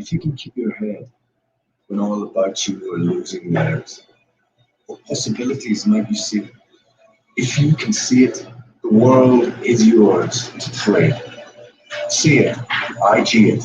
If you can keep your head when all about you are losing theirs, what possibilities might you see? If you can see it, the world is yours to play. See it, IG it.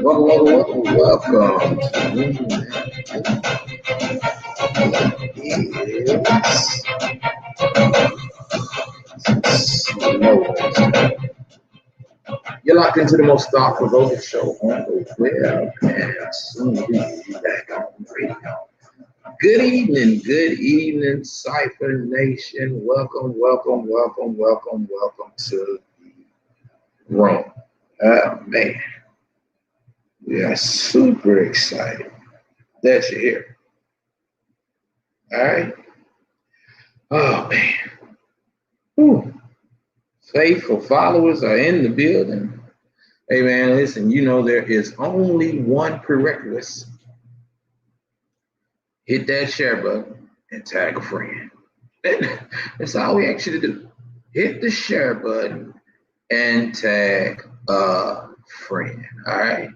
Welcome to the room. It is You're locked into the most thought-provoking show on the web, and soon we'll be back on the radio. Good evening, Cypher Nation. Welcome to the room. Man, we are super excited that you're here. All right. Oh man. Whew. Faithful followers are in the building. Hey man, listen, you know there is only one prerequisite. Hit that share button and tag a friend. That's all we ask you to do. Hit the share button and tag a friend. All right.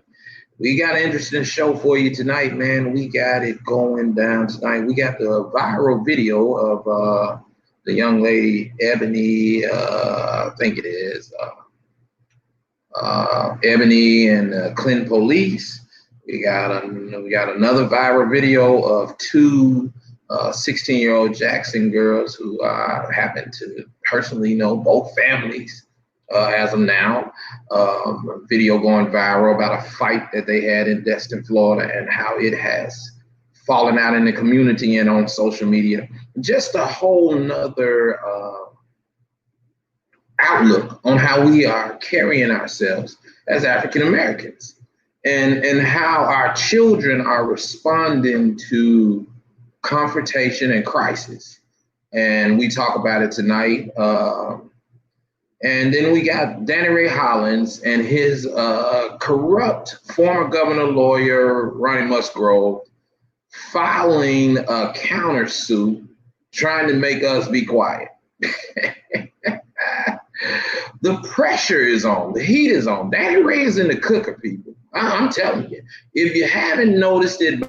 We got an interesting show for you tonight, man. We got it going down tonight. We got the viral video of the young lady, Ebony, I think it is, Ebony and Clinton Police. We got another viral video of two 16-year-old Jackson girls who happen to personally know both families as of now. Video going viral about a fight that they had in Destin, Florida, and how it has fallen out in the community and on social media. Just a whole nother outlook on how we are carrying ourselves as African Americans, and how our children are responding to confrontation and crisis. And we talk about it tonight. And then we got Danny Ray Hollins and his corrupt former governor lawyer, Ronnie Musgrove, filing a countersuit trying to make us be quiet. The pressure is on, the heat is on. Danny Ray is in the cooker, people. I'm telling you, if you haven't noticed it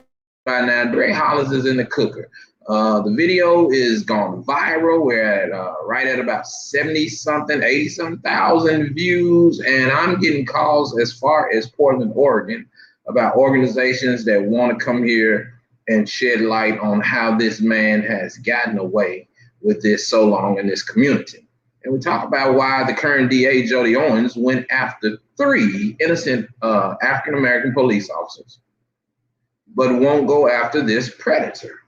by now, Ray Hollins is in the cooker. The video is gone viral. We're at right at about 70-something, 80-something thousand views, and I'm getting calls as far as Portland, Oregon, about organizations that want to come here and shed light on how this man has gotten away with this so long in this community. And we talk about why the current DA, Jody Owens, went after 3 innocent African-American police officers, but won't go after this predator.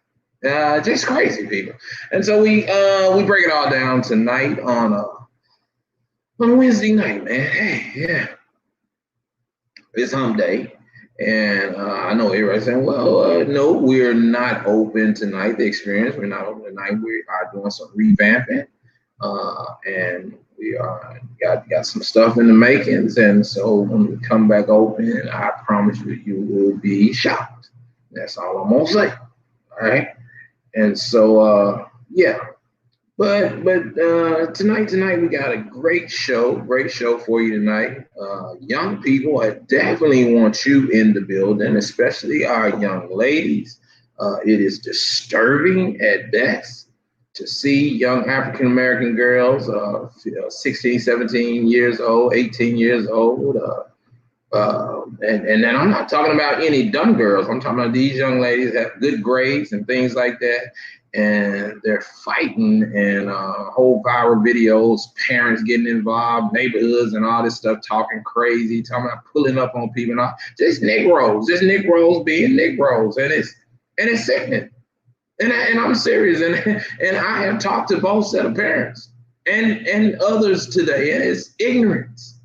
Just crazy, people. And so we break it all down tonight on Wednesday night, man. Hey, yeah. It's hump day. And I know everybody's saying, well, no, we're not open tonight, the experience. We're not open tonight. We are doing some revamping. And we got some stuff in the makings. And so when we come back open, I promise you will be shocked. That's all I'm gonna say. All right. And so yeah. But tonight we got a great show for you tonight. Young people, I definitely want you in the building, especially our young ladies. It is disturbing at best to see young African-American girls, 16, 17 years old, 18 years old. And then I'm not talking about any dumb girls. I'm talking about these young ladies that have good grades and things like that. And they're fighting and whole viral videos, parents getting involved, neighborhoods and all this stuff, talking crazy, talking about pulling up on people and all. Just Negroes being Negroes. And it's sickening. And I'm serious, and I have talked to both set of parents and others today, and it's ignorance.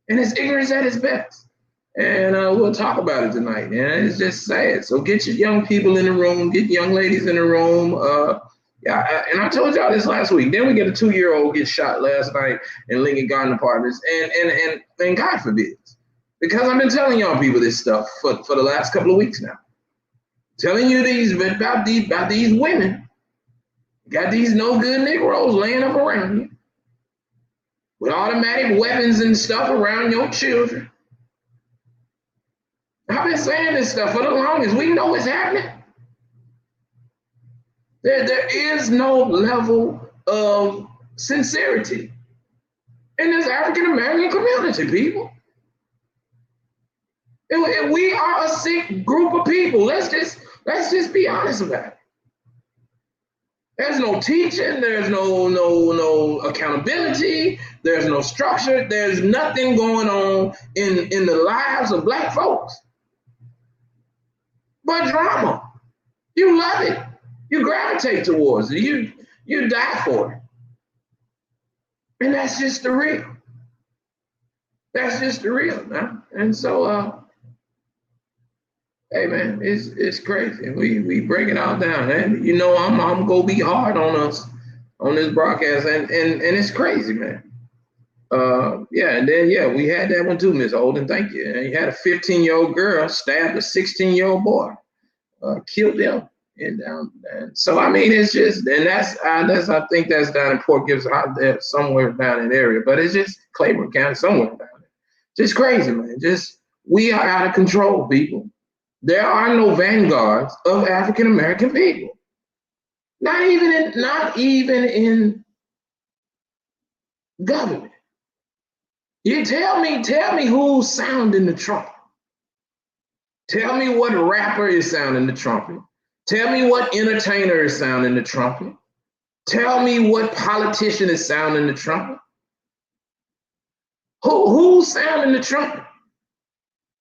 And it's ignorance at its best. And we'll talk about it tonight, and it's just sad. So get your young people in the room, get young ladies in the room. And I told y'all this last week. Then we get a 2-year-old get shot last night in Lincoln Garden Apartments, and God forbid, because I've been telling y'all people this stuff for the last couple of weeks now. Telling you about these women, got these no good Negroes laying up around you with automatic weapons and stuff around your children. I've been saying this stuff for the longest. We know it's happening. There is no level of sincerity in this African American community, people. And we are a sick group of people. Let's just be honest about it. There's no teaching. There's no accountability. There's no structure. There's nothing going on in the lives of Black folks but drama. You love it. You gravitate towards it. You die for it. And that's just the real. That's just the real, man. And so, hey man, it's crazy. We break it all down, and you know I'm gonna be hard on us on this broadcast, and it's crazy, man. Yeah, and then yeah, we had that one too, Miss Holden. Thank you. And you had a 15-year-old girl stabbed a 16-year-old boy, killed them, and so I mean it's just, and that's I think that's down in Port Gibbs out there somewhere down in the area, but it's just Claiborne County somewhere down there. Just crazy, man. Just we are out of control, people. There are no vanguards of African American people. Not even in government. You tell me who's sounding the trumpet. Tell me what rapper is sounding the trumpet. Tell me what entertainer is sounding the trumpet. Tell me what politician is sounding the trumpet. Who's sounding the trumpet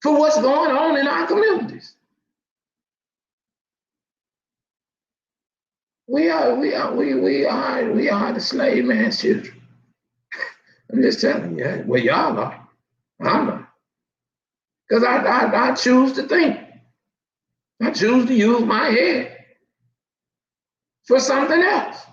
for what's going on in our communities? We are the slave man's children. I'm just telling you. Well, y'all are. I'm not. Because I choose to think. I choose to use my head for something else.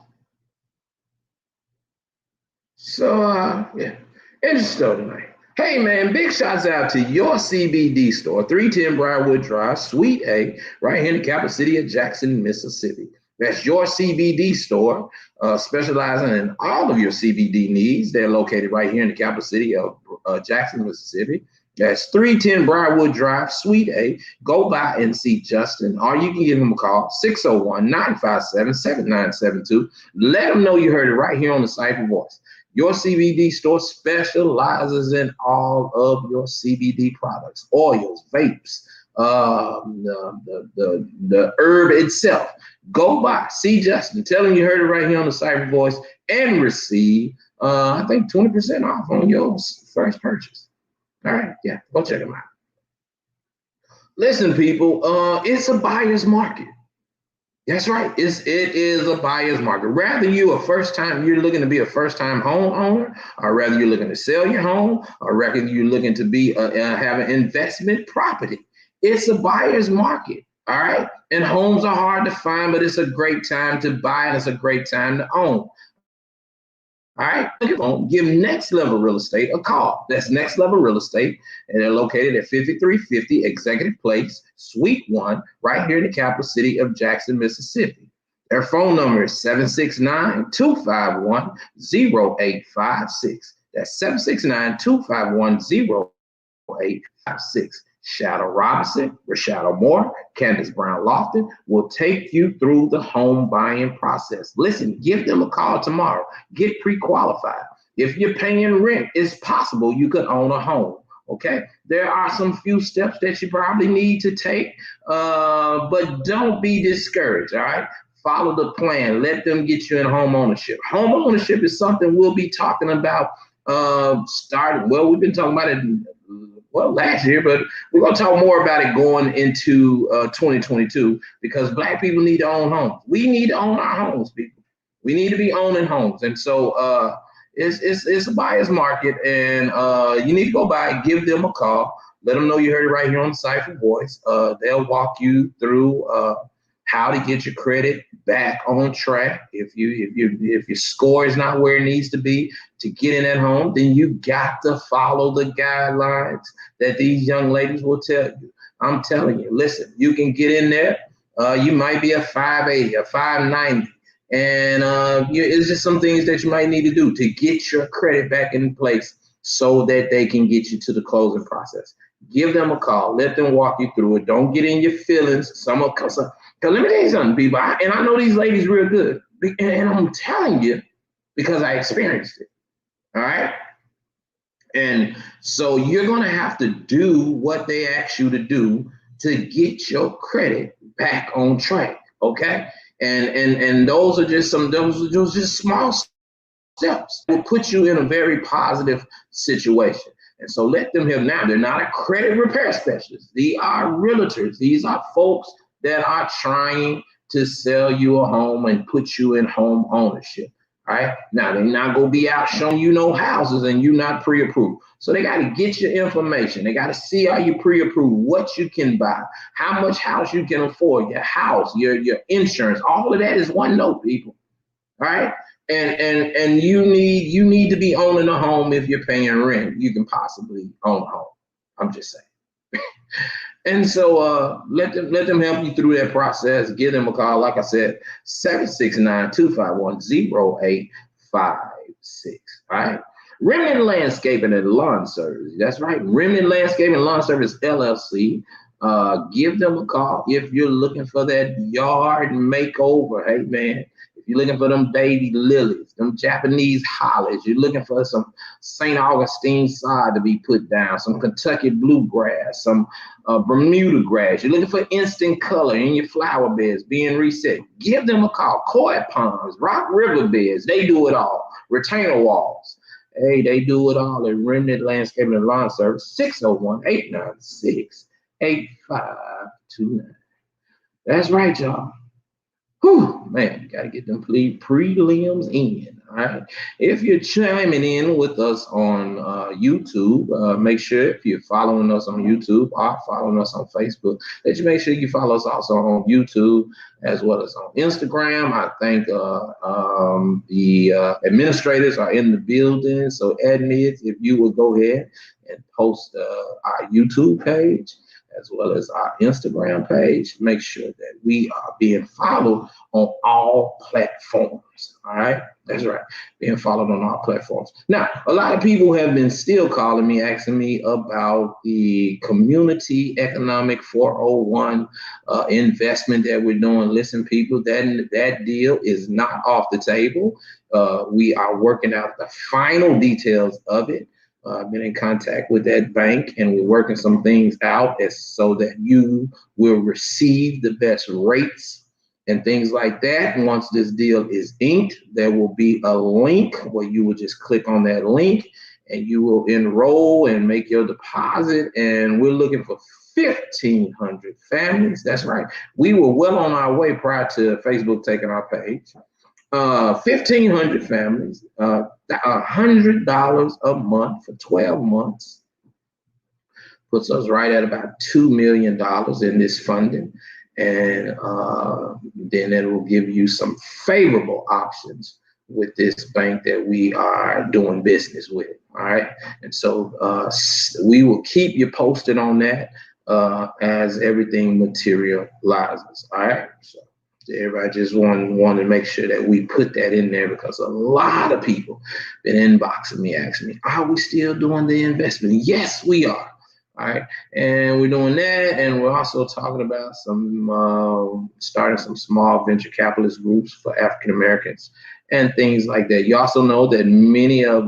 So yeah, interesting tonight. Hey man, big shouts out to your CBD store, 310 Briarwood Drive, Suite A, right here in the capital city of Jackson, Mississippi. That's your CBD store, specializing in all of your CBD needs. They're located right here in the capital city of Jackson, Mississippi. That's 310 Briarwood Drive, Suite A. Go by and see Justin, or you can give him a call, 601-957-7972. Let him know you heard it right here on the Cypher Voice. Your CBD store specializes in all of your CBD products, oils, vapes, the herb itself. Go by, see Justin, tell him you heard it right here on the Cypher Voice, and receive, I think, 20% off on your first purchase. All right, yeah, go check them out. Listen, people, it's a buyer's market. That's right. It is a buyer's market. Rather you're looking to be a first-time homeowner, or rather you're looking to sell your home, or rather you're looking to be have an investment property. It's a buyer's market. All right. And homes are hard to find, but it's a great time to buy and it's a great time to own. All right, give Next Level Real Estate a call. That's Next Level Real Estate, and they're located at 5350 Executive Place, Suite 1, right here in the capital city of Jackson, Mississippi. Their phone number is 769-251-0856. That's 769-251-0856. Shadow Robinson, Rashado Moore, Candace Brown Lofton will take you through the home buying process. Listen, give them a call tomorrow. Get pre-qualified. If you're paying rent, it's possible you could own a home. Okay, there are some few steps that you probably need to take, but don't be discouraged. All right, follow the plan. Let them get you in home ownership. Home ownership is something we'll be talking about. We've been talking about it last year, but we're going to talk more about it going into 2022, because Black people need to own homes. We need to own our homes, people. We need to be owning homes. And so it's a buyer's market, and you need to go by, give them a call, let them know you heard it right here on the Cypher Voice. They'll walk you through how to get your credit back on track. If your score is not where it needs to be to get in that home, then you got to follow the guidelines that these young ladies will tell you. I'm telling you, listen, you can get in there. You might be a 580, a 590, and it's just some things that you might need to do to get your credit back in place so that they can get you to the closing process. Give them a call. Let them walk you through it. Don't get in your feelings. Because let me tell you something, people, and I know these ladies real good, and I'm telling you because I experienced it. All right. And so you're going to have to do what they ask you to do to get your credit back on track. Okay. And those are just small steps will put you in a very positive situation. And so let them have now. They're not a credit repair specialist. These are realtors. These are folks that are trying to sell you a home and put you in home ownership. All right. Now they're not gonna be out showing you no houses and you not pre-approved. So they got to get your information. They got to see how you pre-approved, what you can buy, how much house you can afford, your house, your insurance. All of that is one note, people. All right. And you need to be owning a home. If you're paying rent, you can possibly own a home. I'm just saying. And so let them help you through that process. Give them a call. Like I said, 769-251-0856. All right. Remnant Landscaping and Lawn Service. That's right. Remnant Landscaping and Lawn Service LLC. Give them a call if you're looking for that yard makeover. Hey, man. If you're looking for them baby lilies, them Japanese hollies, you're looking for some St. Augustine sod to be put down, some Kentucky bluegrass, some Bermuda grass. You're looking for instant color in your flower beds being reset. Give them a call. Koi ponds, rock river beds, they do it all. Retainer walls. Hey, they do it all at Remnant Landscaping and Lawn Service, 601-896-8529. That's right, y'all. Whew, man, you got to get them prelims in, all right? If you're chiming in with us on YouTube, make sure if you're following us on YouTube or following us on Facebook, that you make sure you follow us also on YouTube as well as on Instagram. I think the administrators are in the building, so admins, if you will go ahead and post our YouTube page as well as our Instagram page, make sure that we are being followed on all platforms. All right, that's right, being followed on all platforms. Now, a lot of people have been still calling me, asking me about the community economic 401 investment that we're doing. Listen, people, that deal is not off the table. We are working out the final details of it. I've been in contact with that bank and we're working some things out so that you will receive the best rates and things like that. And once this deal is inked, there will be a link where you will just click on that link and you will enroll and make your deposit. And we're looking for 1,500 families. That's right. We were well on our way prior to Facebook taking our page. 1,500 families, $100 a month for 12 months puts us right at about $2 million in this funding. And then it will give you some favorable options with this bank that we are doing business with. All right. And so we will keep you posted on that as everything materializes. All right. So everybody just want to make sure that we put that in there because a lot of people been inboxing me, asking me, are we still doing the investment? Yes, we are. All right. And we're doing that. And we're also talking about some starting some small venture capitalist groups for African Americans and things like that. You also know that many of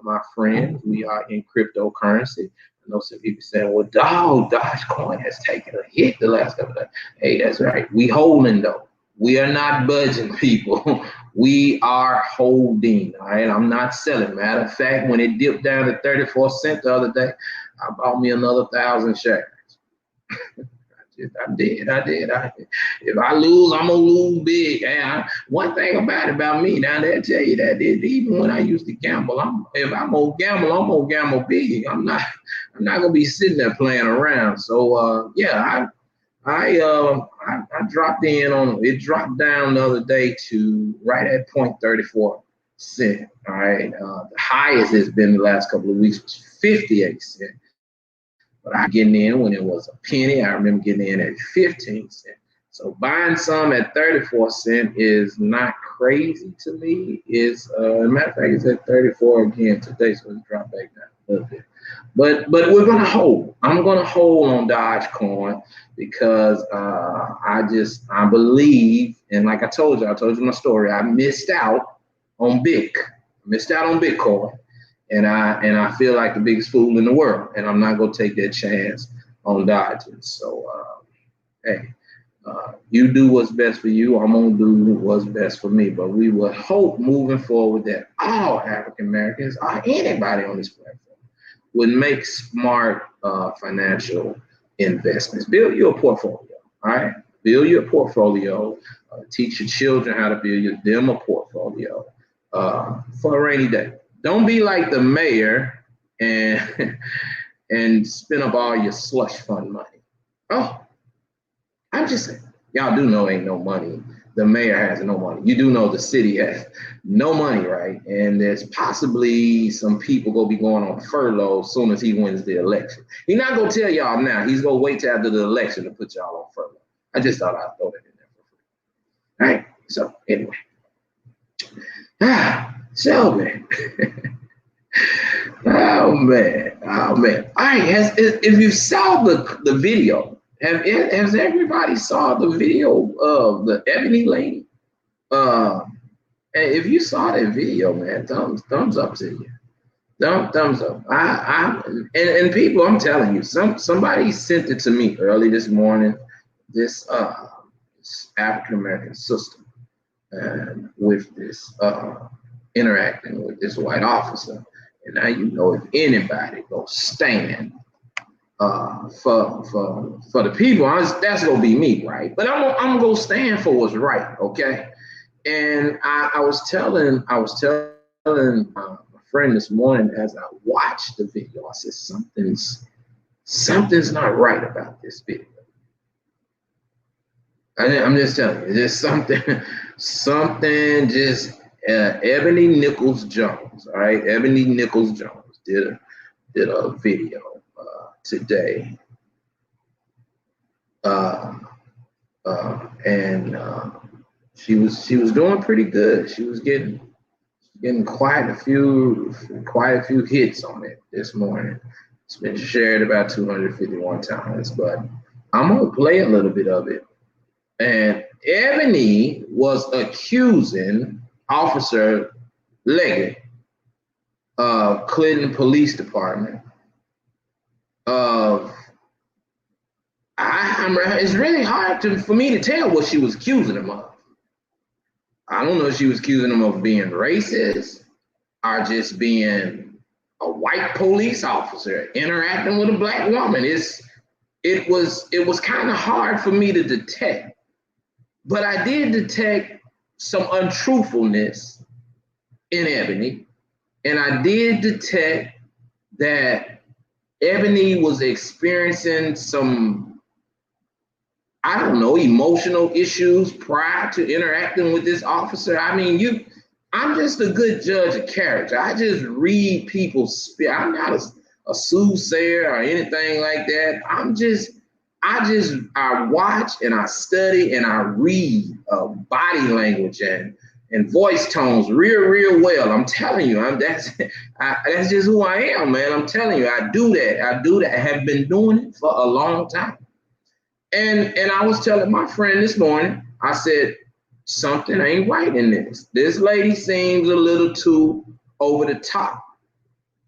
my friends, we are in cryptocurrency. I know some people saying, well, Dogecoin has taken a hit the last couple of days. Hey, that's right. We holding though. We are not budging, people. We are holding. All right. I'm not selling. Matter of fact, when it dipped down to 34 cents the other day, I bought me another 1,000 shares. I did. If I lose, I'm gonna lose big. And one thing about me, now they'll tell you that even when I used to gamble, if I'm gonna gamble big. I'm not gonna be sitting there playing around. So I dropped in on it. Dropped down the other day to right at 0.34 cent. All right, the highest it's been the last couple of weeks was 58 cents. But I getting in when it was a penny. I remember getting in at 15 cents. So buying some at 34 cents is not crazy to me. As a matter of fact, it's at 34 again today, so it's dropped back down a little bit. But we're gonna hold. I'm gonna hold on Dogecoin because I believe, and like I told you my story. I missed out on Bitcoin. And I feel like the biggest fool in the world, and I'm not gonna take that chance on Dodgers. So You do what's best for you. I'm gonna do what's best for me. But we will hope moving forward that all African Americans or anybody on this platform would make smart financial investments. Build your portfolio. All right, build your portfolio. Teach your children how to build them a portfolio for a rainy day. Don't be like the mayor and and spend up all your slush fund money. Oh, I'm just saying, y'all do know ain't no money. The mayor has no money. You do know the city has no money, right? And there's possibly some people gonna be going on furlough as soon as he wins the election. He's not gonna tell y'all now. He's gonna wait till after the election to put y'all on furlough. I just thought I'd throw that in there for free. All right. So anyway, so man, oh man. All right. If you saw the video. Has everybody saw the video of the Ebony lady? And if you saw that video, man, thumbs up to you. Thumbs up. And people, I'm telling you, somebody sent it to me early this morning. This African American sister, and with this interacting with this white officer, and now you know if anybody go stand. For the people, that's gonna be me, right? But I'm gonna stand for what's right, okay? And I was telling my friend this morning as I watched the video, I said something's not right about this video. I'm just telling you, there's something just Ebony Nichols Jones, all right? Ebony Nichols Jones did a video today, and she was doing pretty good. She was getting quite a few hits on it this morning. It's been shared about 251 times, but I'm gonna play a little bit of it. And Ebony was accusing Officer Leggett of Clinton Police Department of, it's really hard for me to tell what she was accusing him of. I don't know if she was accusing him of being racist or just being a white police officer interacting with a black woman. It was kind of hard for me to detect, but I did detect some untruthfulness in Ebony, and I did detect that Ebony was experiencing some, I don't know, emotional issues prior to interacting with this officer. I mean, I'm just a good judge of character. I just read people's spirit. I'm not a soothsayer or anything like that. I watch and I study and I read body language and voice tones real well. I'm telling you, that's just who I am, man. I'm telling you, I do that. I have been doing it for a long time. And I was telling my friend this morning, I said, something ain't right in this. This lady seems a little too over the top.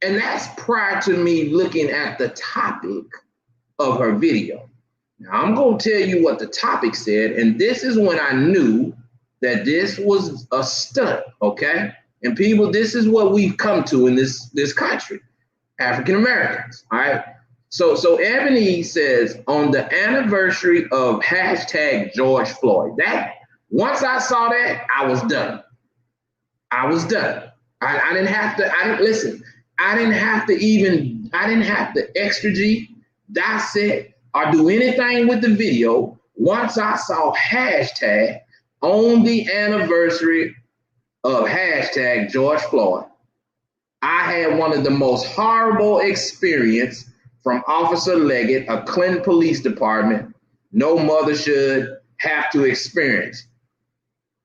And that's prior to me looking at the topic of her video. Now, I'm going to tell you what the topic said, and this is when I knew that this was a stunt, okay? And people, this is what we've come to in this country, African Americans, all right? So Ebony says, on the anniversary of hashtag George Floyd, that once I saw that, I was done. I didn't have to exegete, dissect, or do anything with the video. Once I saw hashtag on the anniversary of hashtag George Floyd, I had one of the most horrible experience from Officer Leggett, a Clinton Police Department no mother should have to experience.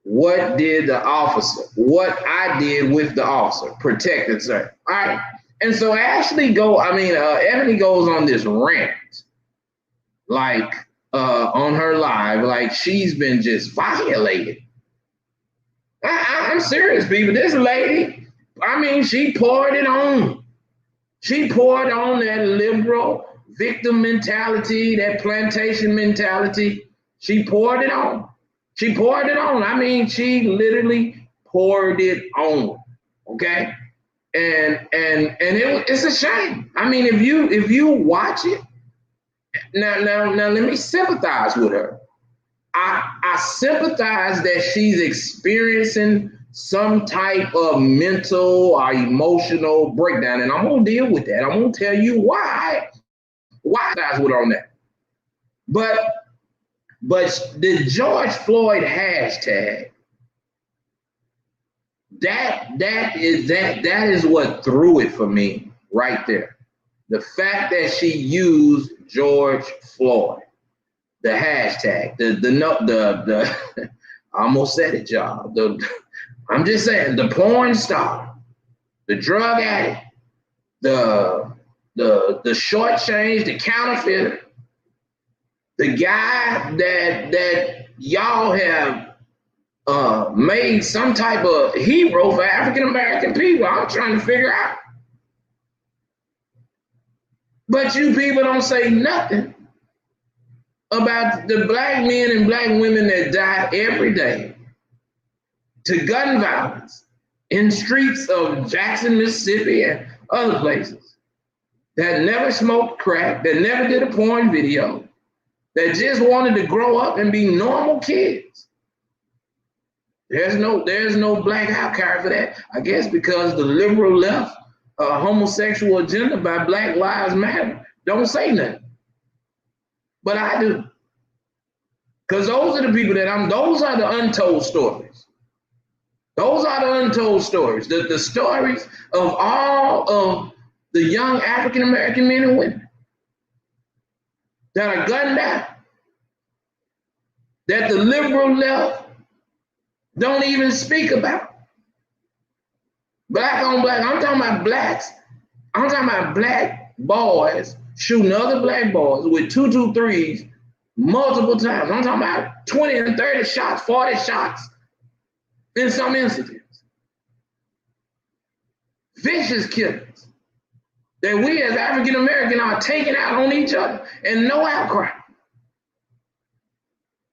What did the officer, what I did with the officer, protected, sir. All right. And so Ebony goes on this rant, like on her live, like she's been just violated. I'm serious, people. This lady, she poured it on. She poured on that liberal victim mentality, that plantation mentality. She poured it on. She poured it on. I mean, she literally poured it on. Okay. And it's a shame. I mean, if you watch it, now let me sympathize with her. I sympathize that she's experiencing some type of mental or emotional breakdown, and I'm gonna deal with that. I'm gonna tell you why I sympathize with her on that. But the George Floyd hashtag, that is what threw it for me right there. The fact that she used George Floyd, the hashtag, the I almost said it, y'all. I'm just saying, the porn star, the drug addict, the short change, the counterfeiter, the guy that y'all have made some type of hero for African American people. I'm trying to figure out. But you people don't say nothing about the black men and black women that die every day to gun violence in streets of Jackson, Mississippi, and other places, that never smoked crack, that never did a porn video, that just wanted to grow up and be normal kids. There's no black outcry for that. I guess because the liberal left homosexual agenda by Black Lives Matter don't say nothing. But I do. Because those are the people those are the untold stories. Those are the untold stories. The stories of all of the young African American men and women that are gunned down, that the liberal left don't even speak about. Black on black. I'm talking about blacks. I'm talking about black boys shooting other black boys with 223s multiple times. I'm talking about 20 and 30 shots, 40 shots in some incidents. Vicious killings that we as African American are taking out on each other and no outcry.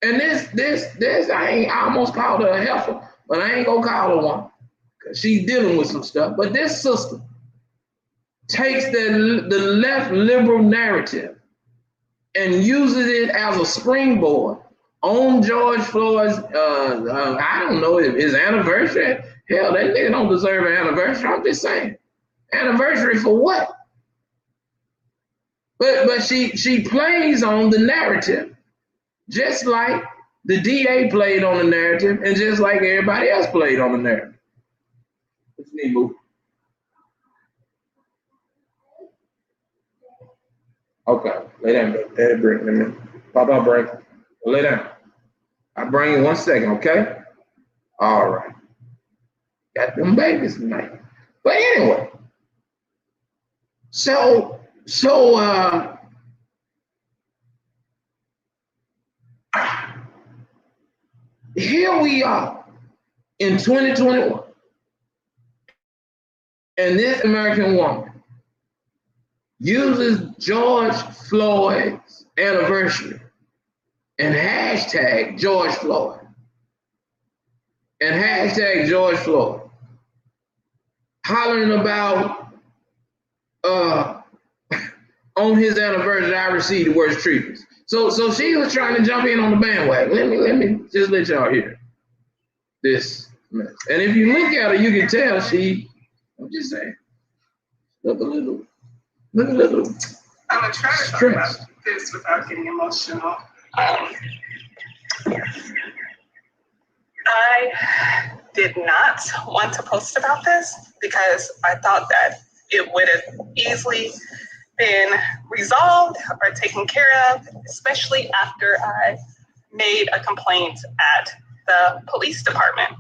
And this I almost called her a heifer, but I ain't gonna call her one because she's dealing with some stuff. But this sister takes the left liberal narrative and uses it as a springboard on George Floyd's, I don't know, his anniversary. Hell, that nigga don't deserve an anniversary. I'm just saying. Anniversary for what? But she plays on the narrative, just like the DA played on the narrative, and just like everybody else played on the narrative. What you need, Boo? Okay, lay down, baby. Daddy, bring them in. Papa, bring. Lay down. I'll bring you 1 second, okay? All right. Got them babies tonight. But anyway, so here we are in 2021, and this American woman uses George Floyd's anniversary and hashtag George Floyd and hashtag George Floyd, hollering about on his anniversary, I received the worst treatments. So she was trying to jump in on the bandwagon. Let me just let y'all hear this mess. And if you look at her, you can tell I'm just saying, look a little. I'm gonna try to talk about this without getting emotional. I did not want to post about this because I thought that it would have easily been resolved or taken care of, especially after I made a complaint at the police department.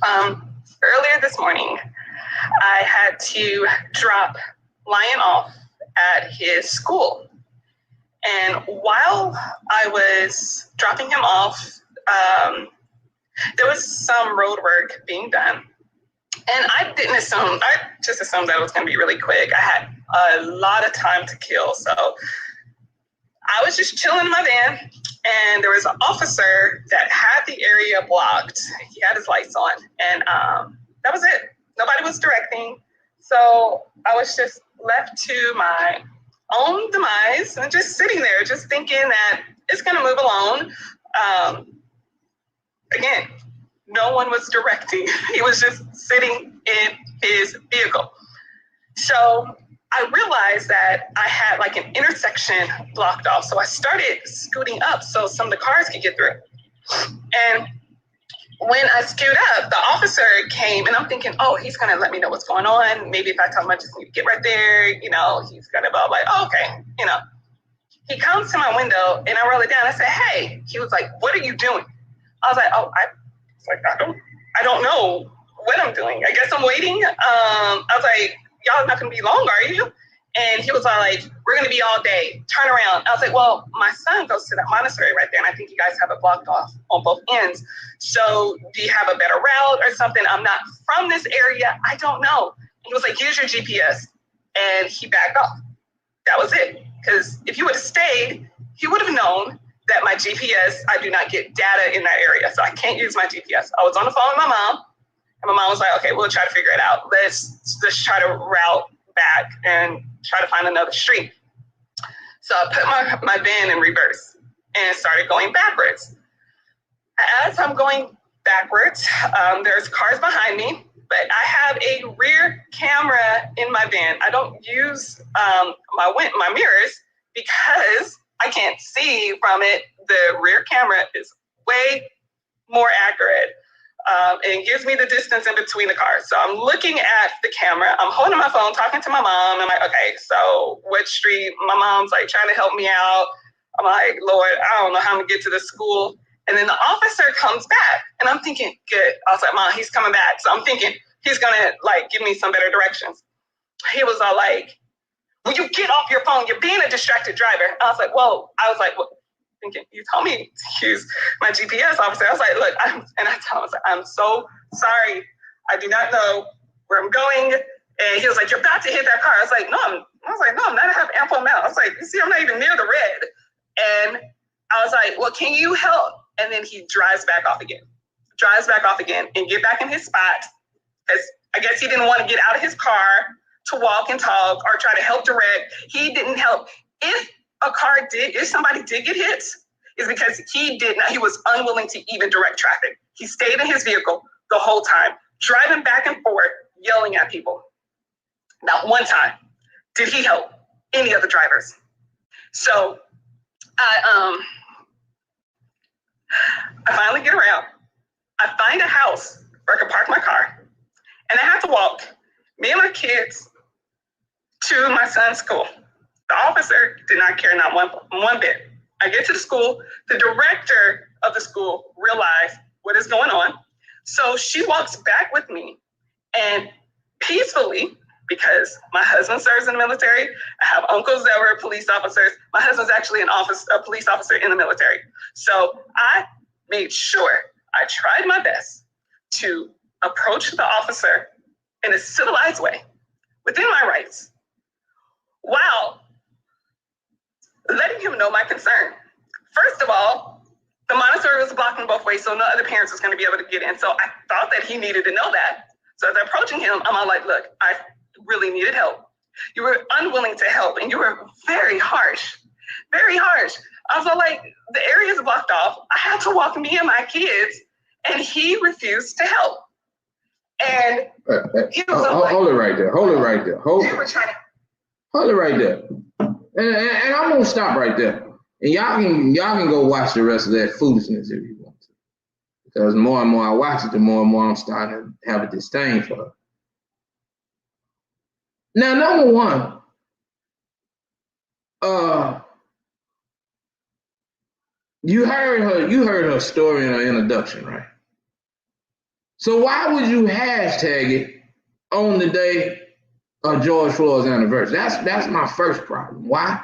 Earlier this morning, I had to drop Lion off at his school. And while I was dropping him off, there was some road work being done. And I just assumed that it was going to be really quick. I had a lot of time to kill. So I was just chilling in my van, and there was an officer that had the area blocked. He had his lights on, and that was it. Nobody was directing. So I was just left to my own demise and just sitting there, just thinking that it's going to move along. Again, no one was directing. He was just sitting in his vehicle. So I realized that I had like an intersection blocked off. So I started scooting up so some of the cars could get through. And when I scoot up, the officer came, and I'm thinking, oh, he's going to let me know what's going on. Maybe if I tell him I just need to get right there, he's going to be like, oh, okay, He comes to my window, and I roll it down. I said, hey. He was like, what are you doing? I was like, I don't know what I'm doing. I guess I'm waiting. I was like, y'all not going to be long, are you? And he was like, we're going to be all day. Turn around. I was like, well, my son goes to that monastery right there, and I think you guys have it blocked off on both ends. So do you have a better route or something? I'm not from this area. I don't know. And he was like, use your GPS. And he backed off. That was it. Because if you would have stayed, he would have known that my GPS, I do not get data in that area. So I can't use my GPS. I was on the phone with my mom, and my mom was like, okay, we'll try to figure it out. Let's just try to route back and try to find another street. So I put my van in reverse and started going backwards. As I'm going backwards, there's cars behind me, but I have a rear camera in my van. I don't use my mirrors because I can't see from it. The rear camera is way more accurate. And it gives me the distance in between the cars. So I'm looking at the camera. I'm holding my phone, talking to my mom. I'm like, okay, so what street? My mom's like trying to help me out. I'm like, Lord, I don't know how I'm gonna get to the school. And then the officer comes back, and I'm thinking, good. I was like, Mom, he's coming back. So I'm thinking he's gonna like give me some better directions. He was all like, will you get off your phone? You're being a distracted driver. I was like, well, thinking, you told me to use my GPS, officer. I was like, look, I told him, I was like, I'm so sorry. I do not know where I'm going. And he was like, you're about to hit that car. I was like, no, I'm not. I have ample amount. I was like, you see, I'm not even near the red. And I was like, well, can you help? And then he drives back off again and get back in his spot. Because I guess he didn't want to get out of his car to walk and talk or try to help direct. He didn't help. If somebody did get hit, it's because he was unwilling to even direct traffic. He stayed in his vehicle the whole time, driving back and forth, yelling at people. Not one time did he help any of the drivers. So I finally get around. I find a house where I can park my car, and I have to walk me and my kids to my son's school. The officer did not care not one bit. I get to the school. The director of the school realized what is going on. So she walks back with me, and peacefully, because my husband serves in the military, I have uncles that were police officers. My husband's actually a police officer in the military. So I made sure I tried my best to approach the officer in a civilized way, within my rights, while letting him know my concern. First of all, the monastery was blocking both ways, so no other parents was going to be able to get in. So I thought that he needed to know that. So as I'm approaching him, I'm all like, look, I really needed help. You were unwilling to help, and you were very harsh, very harsh. I was all like, the area is blocked off. I had to walk me and my kids, and he refused to help. And he was hold it right there. Hold it right there. Hold it right there. And I'm gonna stop right there. And y'all can go watch the rest of that foolishness if you want to. Because the more and more I watch it, the more and more I'm starting to have a disdain for her. Now, number one, you heard her story in her introduction, right? So why would you hashtag it on the day of George Floyd's anniversary? That's my first problem. Why?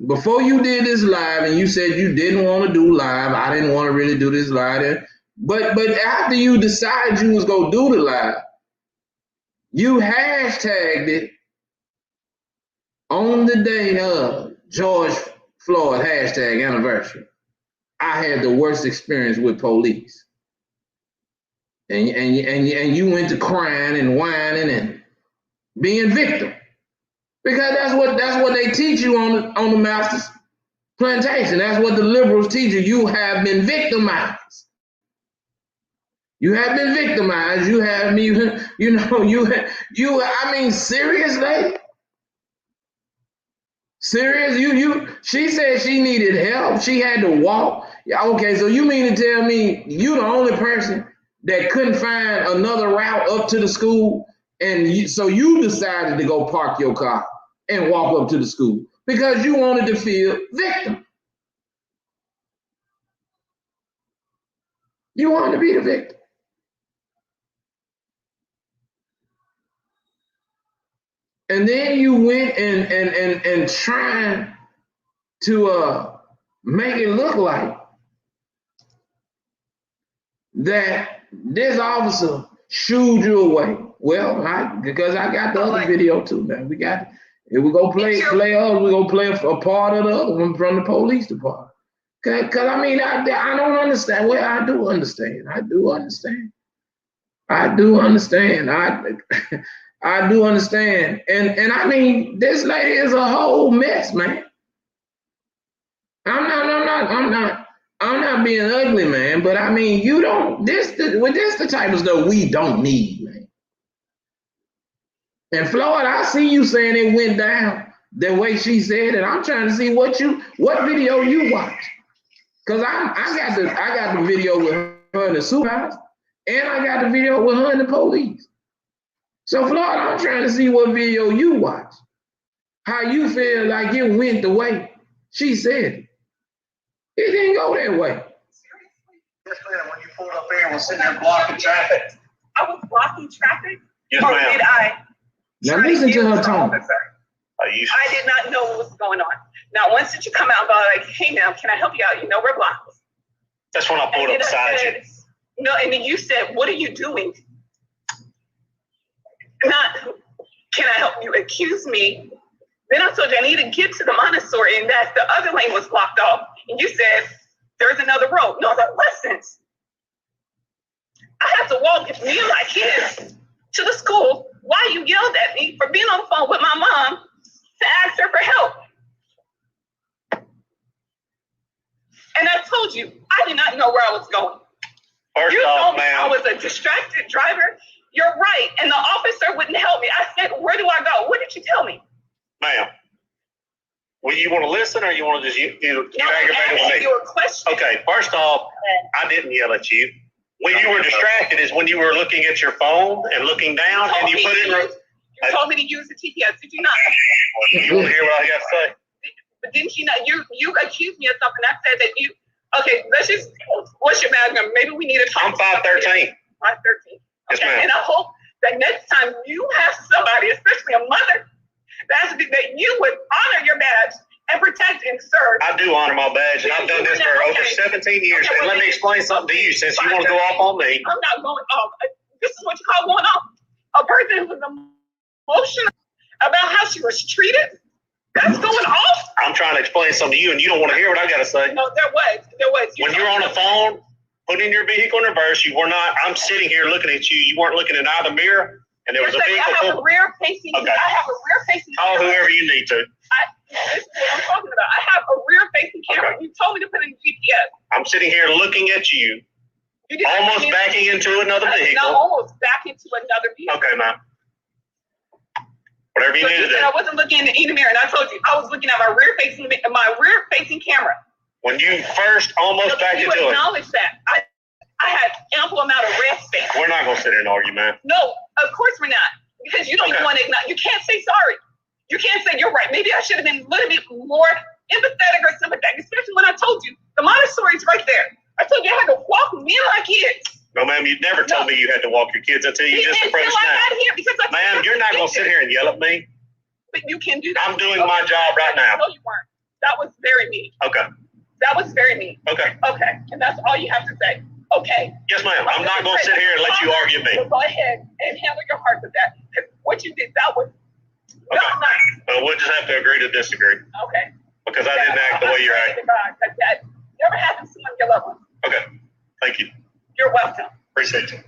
Before you did this live and you said you didn't want to do live, I didn't want to really do this live. But after you decided you was going to do the live, you hashtagged it on the day of George Floyd #anniversary. I had the worst experience with police. And you went to crying and whining and being victim. Because that's what they teach you on the master's plantation. That's what the liberals teach you. You have been victimized. You have been victimized. You have me, I mean, seriously? Serious? She said she needed help. She had to walk. Yeah, okay, so you mean to tell me you the only person that couldn't find another route up to the school, and so you decided to go park your car and walk up to the school because you wanted to feel victim. You wanted to be the victim. And then you went and trying to make it look like that this officer shooed you away. Well, because I got the other video too, man. We got it. If we go play us, we're gonna play a part of the other one from the police department. Cause I mean, I don't understand. Well, I do understand. I do understand. I do understand. And I mean, this lady is a whole mess, man. I'm not being ugly, man, but I mean, this the type of stuff we don't need, man. And Floyd, I see you saying it went down the way she said it. I'm trying to see what video you watched. Cause I got the video with her and the supervisor, and I got the video with her and the police. So Floyd, I'm trying to see what video you watched. How you feel like it went the way she said it. It didn't go that way. Seriously? Yes, ma'am. When you pulled up there and was sitting there blocking traffic. I was blocking traffic? Yes, or ma'am. did I? Now listen to her tone. I did not know what was going on. Now, once did you come out and go like, hey, ma'am, can I help you out? You know we're blocked. That's when I pulled up beside you. No, and then you said, what are you doing? Not, can I help you? Accuse me. Then I told you I need to get to the Montessori, and that the other lane was blocked off. And you said, there's another road. No, that wasn't. I have to walk me and my kids to the school while you yelled at me for being on the phone with my mom to ask her for help. And I told you, I did not know where I was going. First off, ma'am, I was a distracted driver. You're right. And the officer wouldn't help me. I said, where do I go? What did you tell me? Ma'am, well, you want to listen or you want to just get aggravated with me? You a question. Okay, first off, I didn't yell at you. When you were distracted is when you were looking at your phone and looking down and you put it. You told me to use the TPS, did you not? You want to hear what I got to say? But didn't you not? You accused me of something. I said that you. Okay, let's just. What's your badge number? Maybe we need a. I'm 513. 513. Yes, ma'am. And I hope that next time you have somebody, especially a mother, that you would honor your badge and protect and serve. I do honor my badge, and I've done this for over 17 years. And let me explain something to you, since you want to go off on me. I'm not going off. This is what you call going off. A person who was emotional about how she was treated. That's going off. I'm trying to explain something to you, and you don't want to hear what I got to say. No, there was. When you're on the phone, putting your vehicle in reverse, you were not. I'm sitting here looking at you. You weren't looking in either mirror, and there was a vehicle. I have a rear facing. Okay. I have a rear facing. Call whoever you need to. This is what I'm talking about. I have a rear facing camera. Okay. You told me to put in GPS. I'm sitting here looking at you. Almost backing into another vehicle. Not almost back into another vehicle. Okay, ma'am. Whatever you need to do. I wasn't looking in the mirror, and I told you I was looking at my rear facing camera. When you first almost backed into it. You acknowledge that. I had ample amount of red space. We're not going to sit here and argue, man. No, of course we're not. Because you don't even want to acknowledge. You can't say sorry. You can't say you're right. Maybe I should have been a little bit more empathetic or sympathetic, especially when I told you the Montessori's right there. I told you I had to walk me and my kids. No, ma'am, you never told me you had to walk your kids until you just approached now. Ma'am, you're not going to sit here and yell at me. But you can do that. I'm doing my job right now. No, you weren't. That was very mean. Okay. That was very mean. Okay. Okay. And that's all you have to say. Okay. Yes, ma'am. I'm not going to sit here and let you argue me. Well, go ahead and handle your heart with that. What you did, that was okay. nice. Well, we'll just have to agree to disagree. Okay. Because because I didn't act the way you're acting. That never happens to one of your loved ones. Okay, thank you. You're welcome. Appreciate you.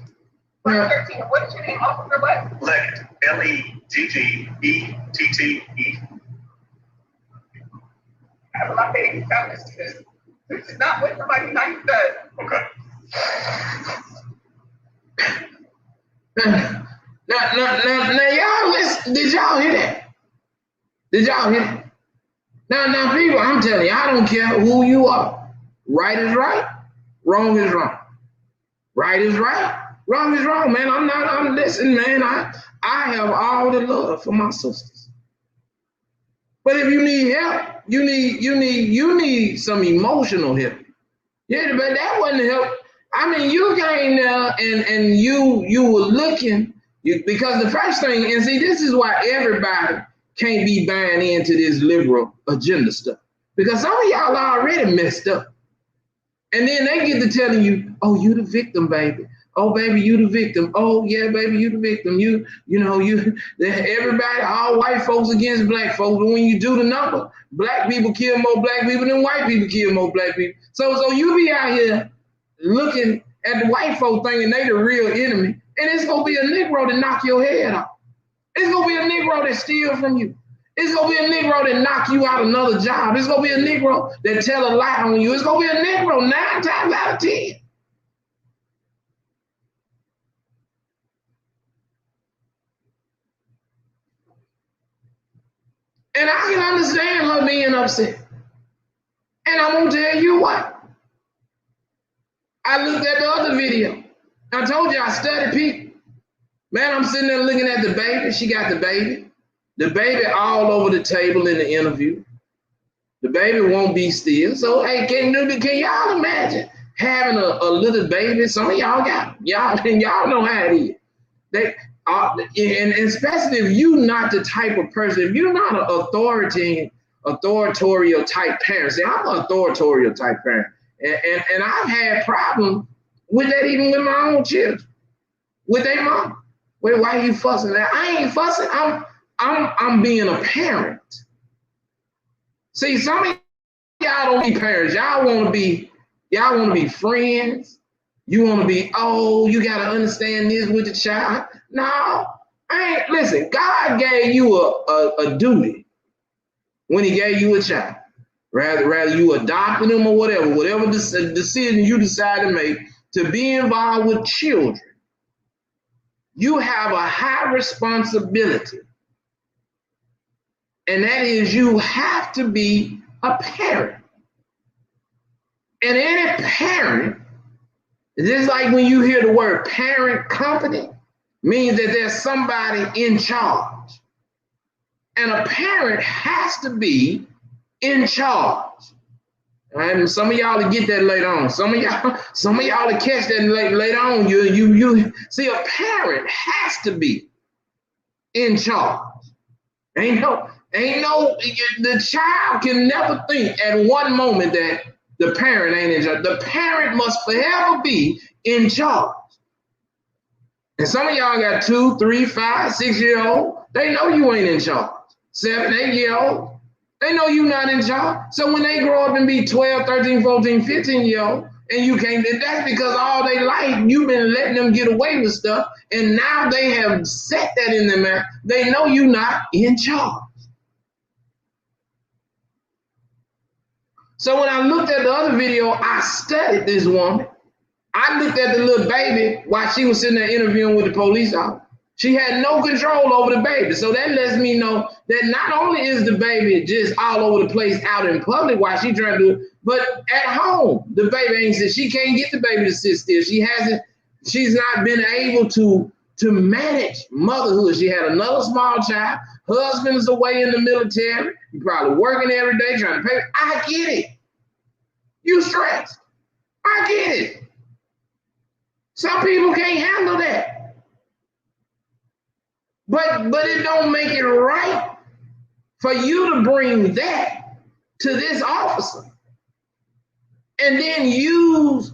13, what is your name, Officer what? Leggett, Legette. I have a lot of baby families to this. This is not what somebody nice does. Okay. Now, y'all listen. Did y'all hear that? Did y'all hear that? Now, people, I'm telling you, I don't care who you are. Right is right, wrong is wrong. Right is right, wrong is wrong, man. I'm listening, man. I have all the love for my sisters. But if you need help, you need some emotional help. Yeah, but that wasn't help. I mean, you came there and you were looking, because the first thing, and see, this is why everybody can't be buying into this liberal agenda stuff. Because some of y'all are already messed up. And then they get to telling you, oh, you the victim, baby. Oh, baby, you the victim. Oh, yeah, baby, you the victim. You know, everybody, all white folks against black folks. But when you do the number, black people kill more black people than white people kill more black people. So you be out here looking at the white folk thinking they the real enemy, and it's gonna be a Negro that knock your head off. It's gonna be a Negro that steal from you. It's gonna be a Negro that knock you out another job. It's gonna be a Negro that tell a lie on you. It's gonna be a Negro 9 times out of 10. And I can understand her being upset. And I'm gonna tell you what. I looked at the other video. I told you I study people. Man, I'm sitting there looking at the baby. She got the baby. The baby all over the table in the interview. The baby won't be still. So, hey, can y'all imagine having a little baby? Some of y'all got y'all know how it is. They and especially if you're not the type of person, if you're not an authorial type parent. See, I'm an authorial type parent. And I've had problems with that even with my own children, with their mom. Wait, why are you fussing? I ain't fussing. I'm being a parent. See, some of y'all don't be parents. Y'all want to be friends. You want to be, you got to understand this with the child. No, I ain't. Listen, God gave you a duty when he gave you a child. Rather you adopting them or whatever decision you decide to make to be involved with children, you have a high responsibility. And that is you have to be a parent. And any parent, just like when you hear the word parent company, means that there's somebody in charge. And a parent has to be in charge. And some of y'all to get that later on. Some of y'all to catch that later on. You see, a parent has to be in charge. The child can never think at one moment that the parent ain't in charge. The parent must forever be in charge. And some of y'all got 2, 3, 5, 6-year-old. They know you ain't in charge. 7, 8-year-old. They know you're not in charge. So when they grow up and be 12, 13, 14, 15-year-old, and you can't, that's because all they life, you've been letting them get away with stuff, and now they have set that in their mind. They know you're not in charge. So when I looked at the other video, I studied this woman. I looked at the little baby while she was sitting there interviewing with the police officer. She had no control over the baby. So that lets me know that not only is the baby just all over the place out in public while she's trying to do it, but at home, the baby ain't sit. She can't get the baby to sit still. She's not been able to manage motherhood. She had another small child. Husband's away in the military. You're probably working every day trying to pay. I get it. You stressed. I get it. Some people can't handle that. But it don't make it right for you to bring that to this officer and then use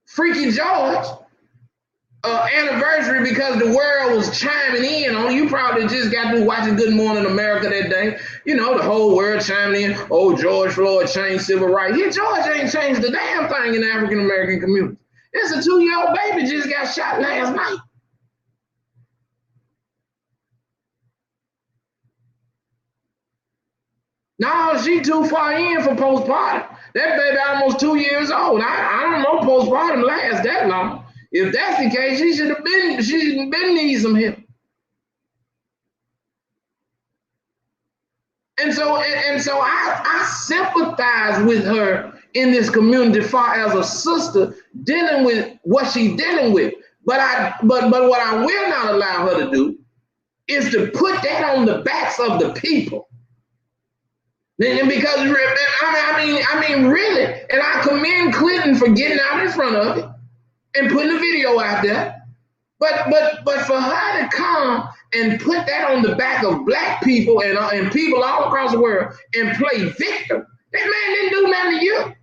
Freaky George anniversary because the world was chiming in on you. Probably just got through watching Good Morning America that day. You know, the whole world chiming in. Oh, George Floyd changed civil rights. Yeah, George ain't changed the damn thing in the African American community. It's a 2-year-old baby just got shot last night. No, she too far in for postpartum. That baby almost 2 years old. I don't know postpartum lasts that long. If that's the case, she should have been need some help. And so I sympathize with her in this community far as a sister dealing with what she's dealing with. But what I will not allow her to do is to put that on the backs of the people. And because I mean really, and I commend Clinton for getting out in front of it and putting the video out there. But for her to come and put that on the back of black people and people all across the world and play victim, that man didn't do nothing to you.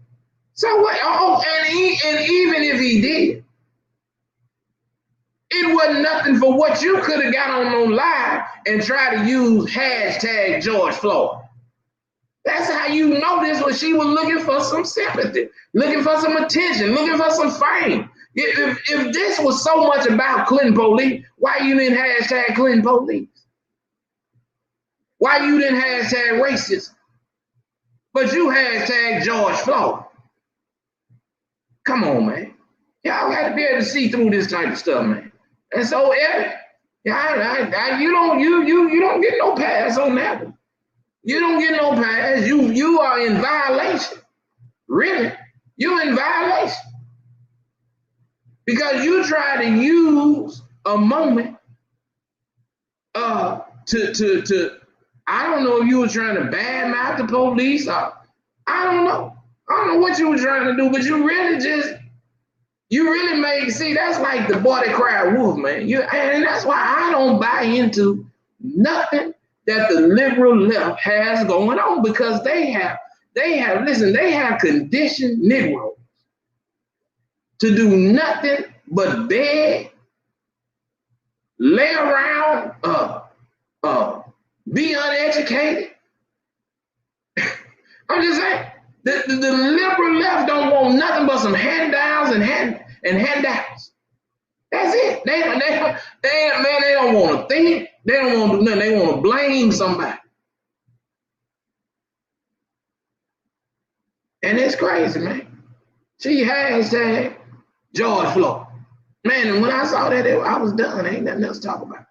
So what? And even if he did, it wasn't nothing for what you could have got on live and try to use hashtag George Floyd. That's how you know this was she was looking for some sympathy, looking for some attention, looking for some fame. If this was so much about Clinton police, why you didn't hashtag Clinton police? Why you didn't hashtag racism? But you hashtag George Floyd. Come on, man. Y'all got to be able to see through this type of stuff, man. And so, you don't get no pass on that one. You don't get no pass. You are in violation. Really, you're in violation. Because you try to use a moment to I don't know if you were trying to badmouth the police or I don't know what you were trying to do, but you really made, see, that's like the boy that cried wolf, man. And that's why I don't buy into nothing that the liberal left has going on, because they have conditioned Negroes to do nothing but beg, lay around, be uneducated. I'm just saying, the liberal left don't want nothing but some handouts and handouts. That's it. They don't want to think. They don't want to do nothing. They want to blame somebody. And it's crazy, man. She hashtag George Floyd. Man, and when I saw that, I was done. Ain't nothing else to talk about.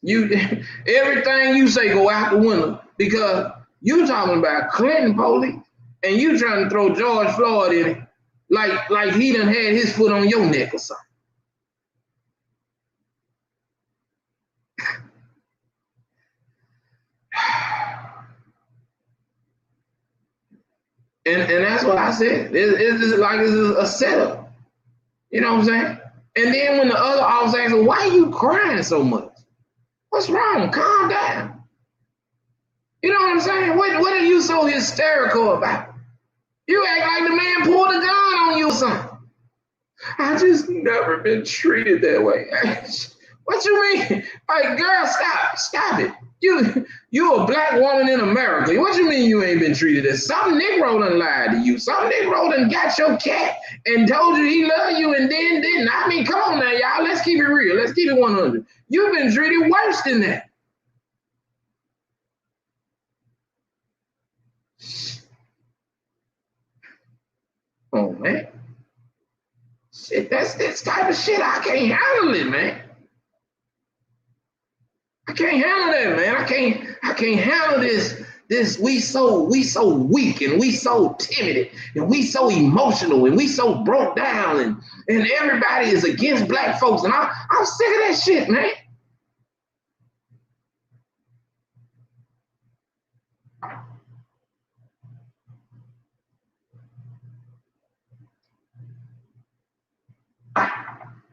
Everything you say go out the window because you talking about Clinton police and you trying to throw George Floyd in it like he done had his foot on your neck or something. And that's what I said. It's like it's a setup. You know what I'm saying? And then when the other officer asks, why are you crying so much? What's wrong? Calm down. You know what I'm saying? What are you so hysterical about? You act like the man pulled a gun on you or something. I just never been treated that way. What you mean? Like, girl, stop it. You a black woman in America. What you mean you ain't been treated as? Some Negro done lied to you. Some Negro done got your cat and told you he loved you and then didn't. I mean, come on now, y'all. Let's keep it real. Let's keep it 100. You've been treated worse than that. Oh, man. Shit, that's this type of shit. I can't handle it, man. I can't handle that, man. I can't handle this. We so weak and we so timid and we so emotional and we so broke down and everybody is against black folks and I'm sick of that shit, man.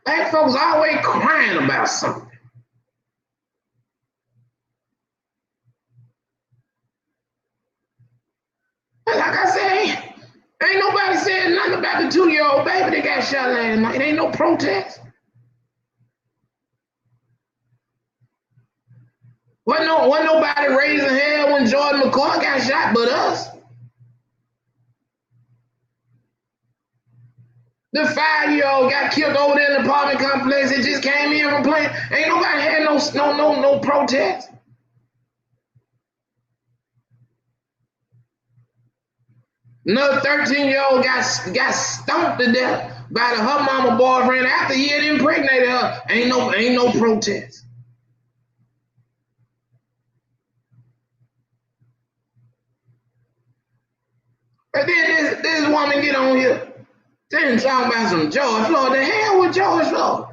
Black folks always crying about something. Like I said, ain't nobody said nothing about the 2-year-old baby that got shot last night. Ain't no protest. Wasn't nobody raising hell when Jordan McCoy got shot but us. The 5-year-old got killed over there in the apartment complex. It just came in from playing. Ain't nobody had no protest. Another 13-year-old got stomped to death by her mama boyfriend after he had impregnated her. Ain't no protest. But then this woman get on here, then talking about some George Floyd. The hell with George Floyd?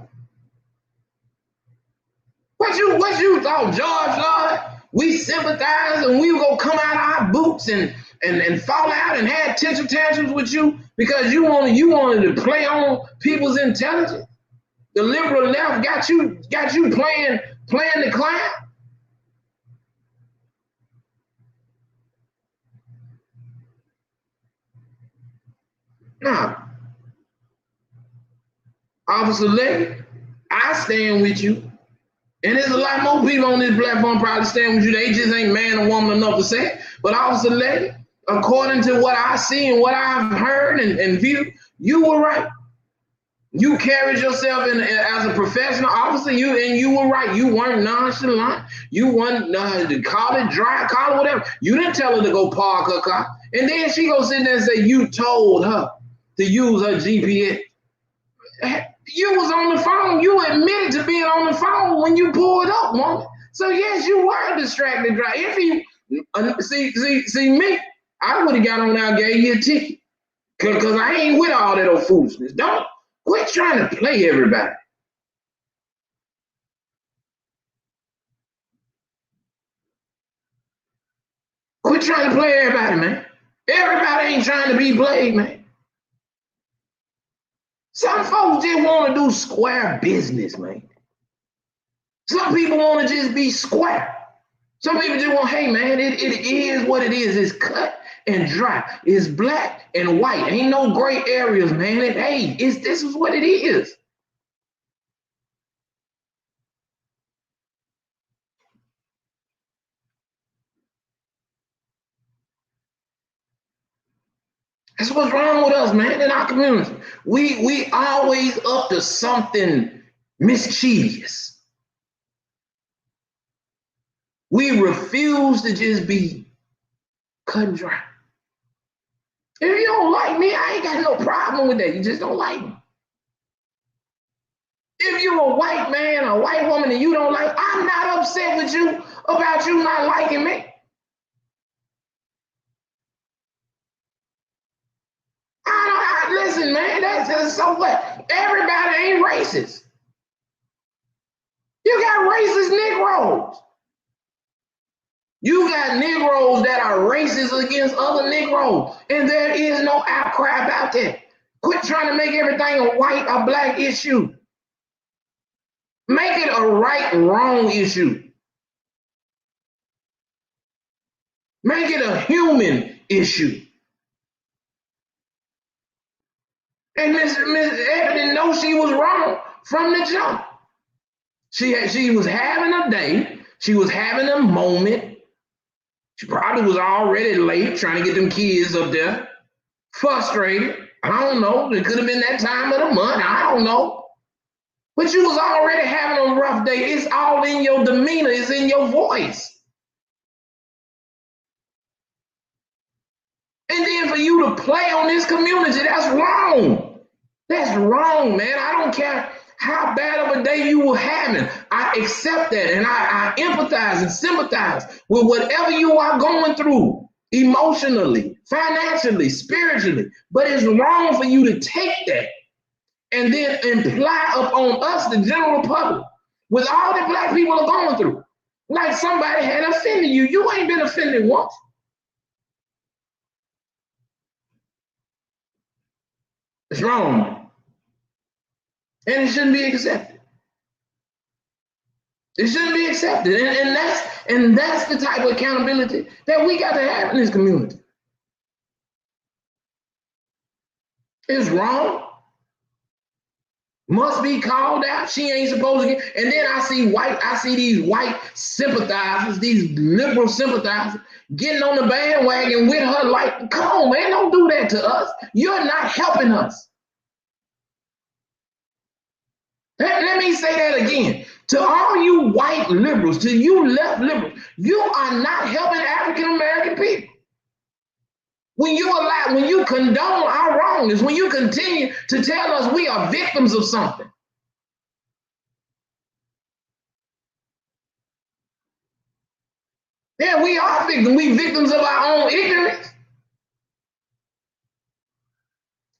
What you thought, George Floyd? We sympathize and we go come out of our boots and fall out and have tantrum tantrums with you because you wanted to play on people's intelligence. The liberal left got you playing the clown. Nah, Officer Lady, I stand with you. And there's a lot more people on this platform probably stand with you. They just ain't man or woman enough to say it. But Officer Lady, according to what I see and what I've heard and viewed, you were right. You carried yourself as a professional officer, you were right. You weren't nonchalant. You weren't call it dry, call it whatever. You didn't tell her to go park her car. And then she goes sit there and say you told her to use her GPS. You was on the phone. You admitted to being on the phone when you pulled up, woman. So yes, you were a distracted driver. If you see me, I would have got on there and gave you a ticket. Cause I ain't with all that old foolishness. Don't quit trying to play everybody. Quit trying to play everybody, man. Everybody ain't trying to be played, man. Some folks just want to do square business, man. Some people want to just be square. Some people just want, hey, man, it is what it is. It's cut and dry. It's black and white. Ain't no gray areas, man. This is what it is. That's what's wrong with us, man, in our community. We always up to something mischievous. We refuse to just be cut and dry. If you don't like me, I ain't got no problem with that. You just don't like me. If you're a white man or a white woman and you don't like, I'm not upset with you about you not liking me. Listen, man, that's so what? Everybody ain't racist. You got racist Negroes. You got Negroes that are racist against other Negroes, and there is no outcry about that. Quit trying to make everything a white or black issue. Make it a right-wrong issue. Make it a human issue. And Miss Ebony knows she was wrong from the jump. She was having a day. She was having a moment. She probably was already late trying to get them kids up there. Frustrated. I don't know. It could have been that time of the month. I don't know. But you was already having a rough day. It's all in your demeanor. It's in your voice. And then for you to play on this community, that's wrong. That's wrong, man. I don't care how bad of a day you were having. I accept that and I empathize and sympathize with whatever you are going through emotionally, financially, spiritually. But it's wrong for you to take that and then imply upon us, the general public, with all that black people are going through. Like somebody had offended you. You ain't been offended once. It's wrong. And it shouldn't be accepted. It shouldn't be accepted. And that's the type of accountability that we got to have in this community. It's wrong. must be called out. She ain't supposed to get. And then I see these white sympathizers, these liberal sympathizers, getting on the bandwagon with her. Like, come on, man, don't do that to us. You're not helping us. Let me say that again. To all you white liberals, to you left liberals, you are not helping African American people. When you condone our wrongness, when you continue to tell us we are victims of something. Yeah, we are victims. We victims of our own ignorance.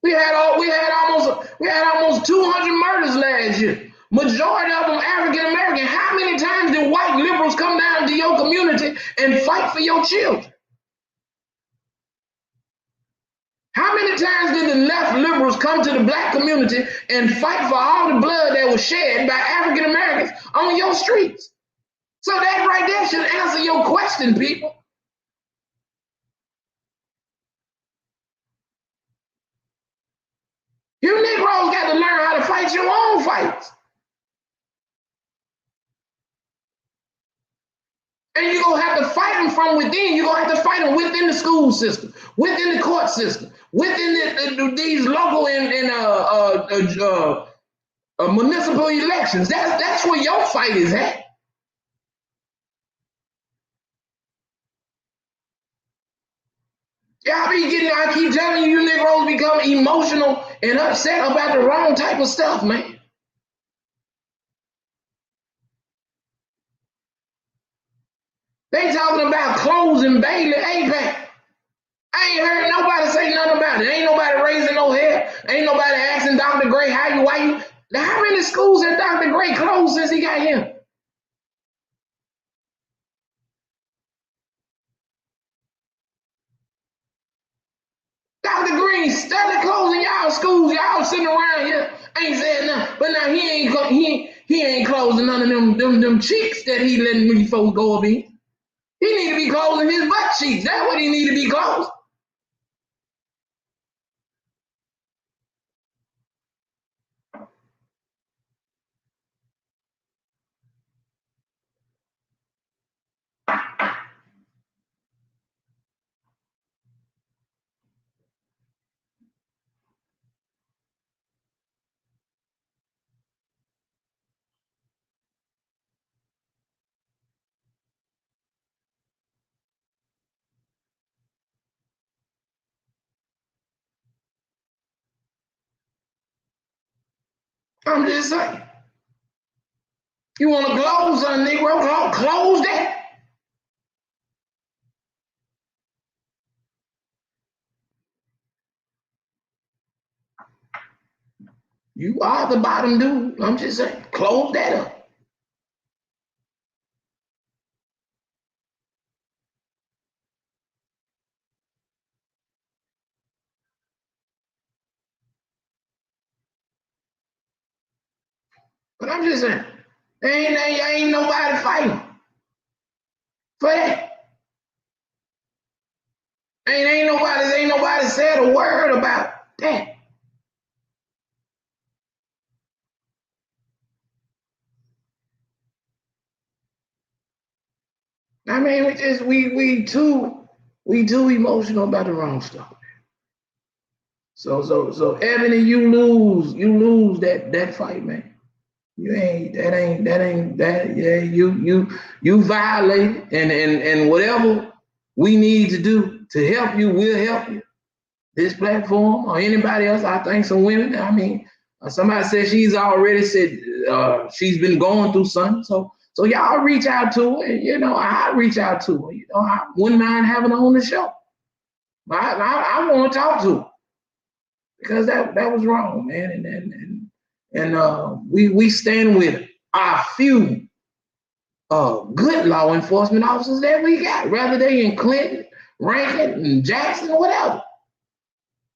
We had almost 200 murders last year. Majority of them African American. How many times did white liberals come down to your community and fight for your children? How many times did the left liberals come to the black community and fight for all the blood that was shed by African Americans on your streets? So that right there should answer your question, people. You Negroes got to learn how to fight your own fights. And you're going to have to fight them from within. You're going to have to fight them within the school system, within the court system, within these local and municipal elections. That's where your fight is at. Yeah, I keep telling you, you Negroes become emotional and upset about the wrong type of stuff, man. They talking about closing Bailey APAC. I ain't heard nobody say nothing about it. Ain't nobody raising no hair. Ain't nobody asking Dr. Gray why you. Now, how many schools have Dr. Gray closed since he got here? Dr. Green steadily closing y'all schools. Y'all sitting around here ain't saying nothing. But now he ain't closing none of them cheeks that he letting these folks go up in. He need to be closing his butt cheeks. That's what he need to be closing. I'm just saying. You want to close a Negro? Close that. You are the bottom dude. I'm just saying. Close that up. But I'm just saying, ain't nobody fighting for that. Ain't nobody said a word about that. I mean, we too emotional about the wrong stuff. So Ebony, you lose that fight, man. You violate and whatever we need to do to help you, we'll help you. This platform or anybody else, I think some women, I mean, somebody said she's already said she's been going through something. So y'all reach out to her, and I reach out to her. I wouldn't mind having her on the show. I want to talk to her because that was wrong, man. And we stand with our few good law enforcement officers that we got, whether they in Clinton, Rankin, and Jackson, or whatever.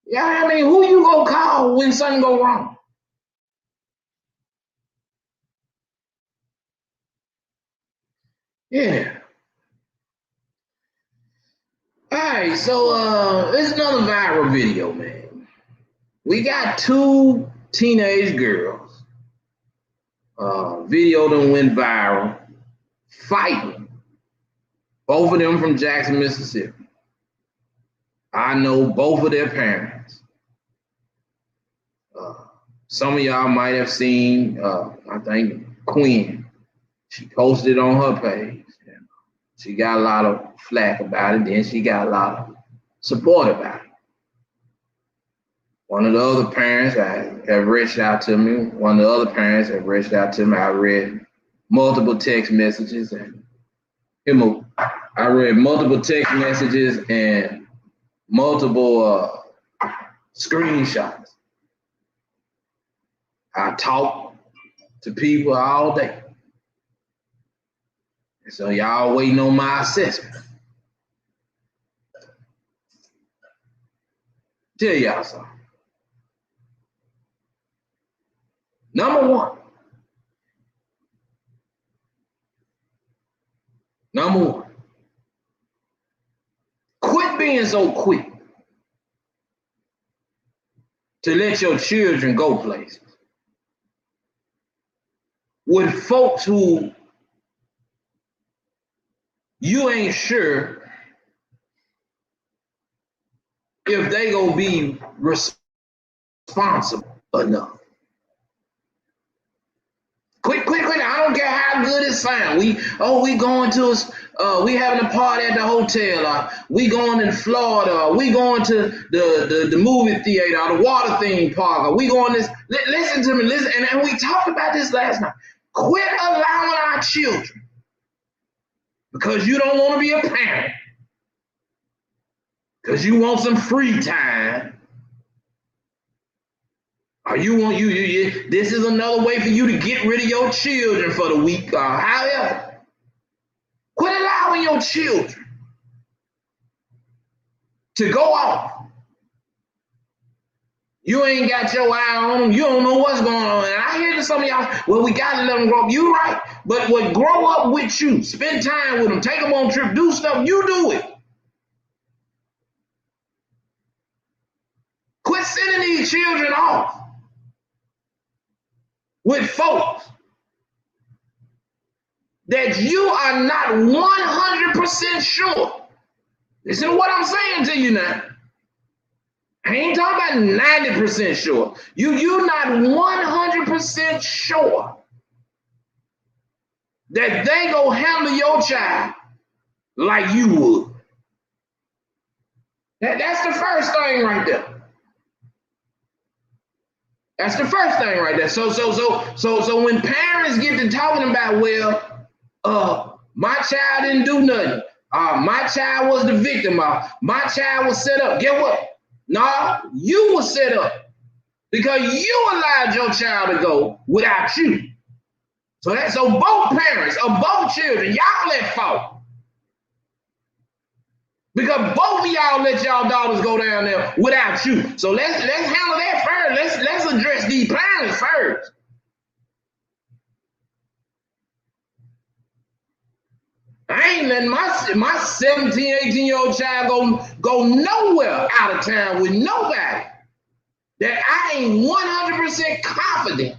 Yeah, I mean, who you gonna call when something go wrong? Yeah. All right, so it's another viral video, man. We got two teenage girls Video done went viral, fighting. Both of them from Jackson, Mississippi. I know both of their parents. Some of y'all might have seen, I think, Quinn. She posted on her page. She got a lot of flack about it. Then she got a lot of support about it. One of the other parents have reached out to me. I read multiple text messages and multiple screenshots. I talk to people all day. And so y'all waiting on my assessment. Tell y'all something. Number one. Quit being so quick to let your children go places with folks who you ain't sure if they gonna be responsible enough. Quick. I don't care how good it sounds. We going to we having a party at the hotel, or we going in Florida, or we going to the movie theater, or the water theme park, or we going this. Listen to me, and we talked about this last night. Quit allowing our children, because you don't want to be a parent, because you want some free time. Or this is another way for you to get rid of your children for the week, or however. Quit allowing your children to go off. You ain't got your eye on them. You don't know what's going on. And I hear some of y'all, well, we got to let them grow up. You right. But grow up with you. Spend time with them. Take them on trip. Do stuff. You do it. Quit sending these children off with folks that you are not 100% sure. Listen to what I'm saying to you now. I ain't talking about 90% sure. You're not 100% sure that they go handle your child like you would. That's the first thing right there. So when parents get to talking about, well, my child didn't do nothing. My child was the victim. My child was set up. Get what? No, you were set up because you allowed your child to go without you. So both parents of both children, y'all at fault. Because both of y'all let y'all daughters go down there without you. So let's handle that first. Let's address these parents first. I ain't letting my 17, 18-year-old child go nowhere out of town with nobody that I ain't 100% confident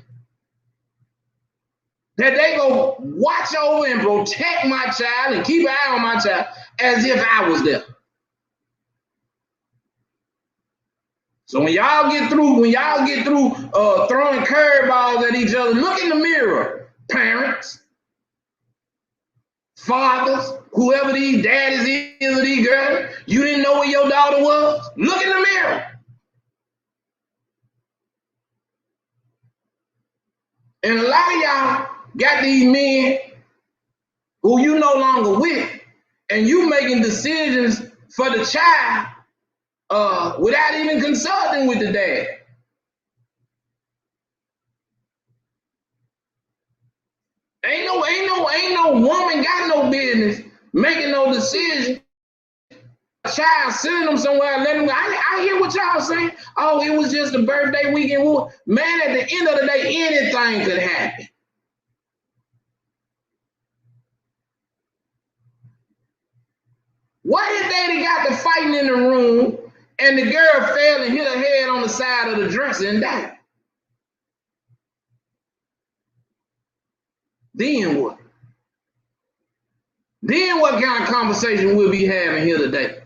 that they go watch over and protect my child and keep an eye on my child as if I was there. So when y'all get through throwing curveballs at each other, look in the mirror, parents, fathers, whoever these daddies is or these girls. You didn't know where your daughter was? Look in the mirror. And a lot of y'all got these men who you no longer with, and you making decisions for the child without even consulting with the dad. Ain't no woman got no business making no decision. A child sending them somewhere and letting them go. I hear what y'all saying. Oh, it was just a birthday weekend. Man, at the end of the day, anything could happen. What if they got to fighting in the room and the girl fell and hit her head on the side of the dresser and died? Then what? Then what kind of conversation we'll be having here today?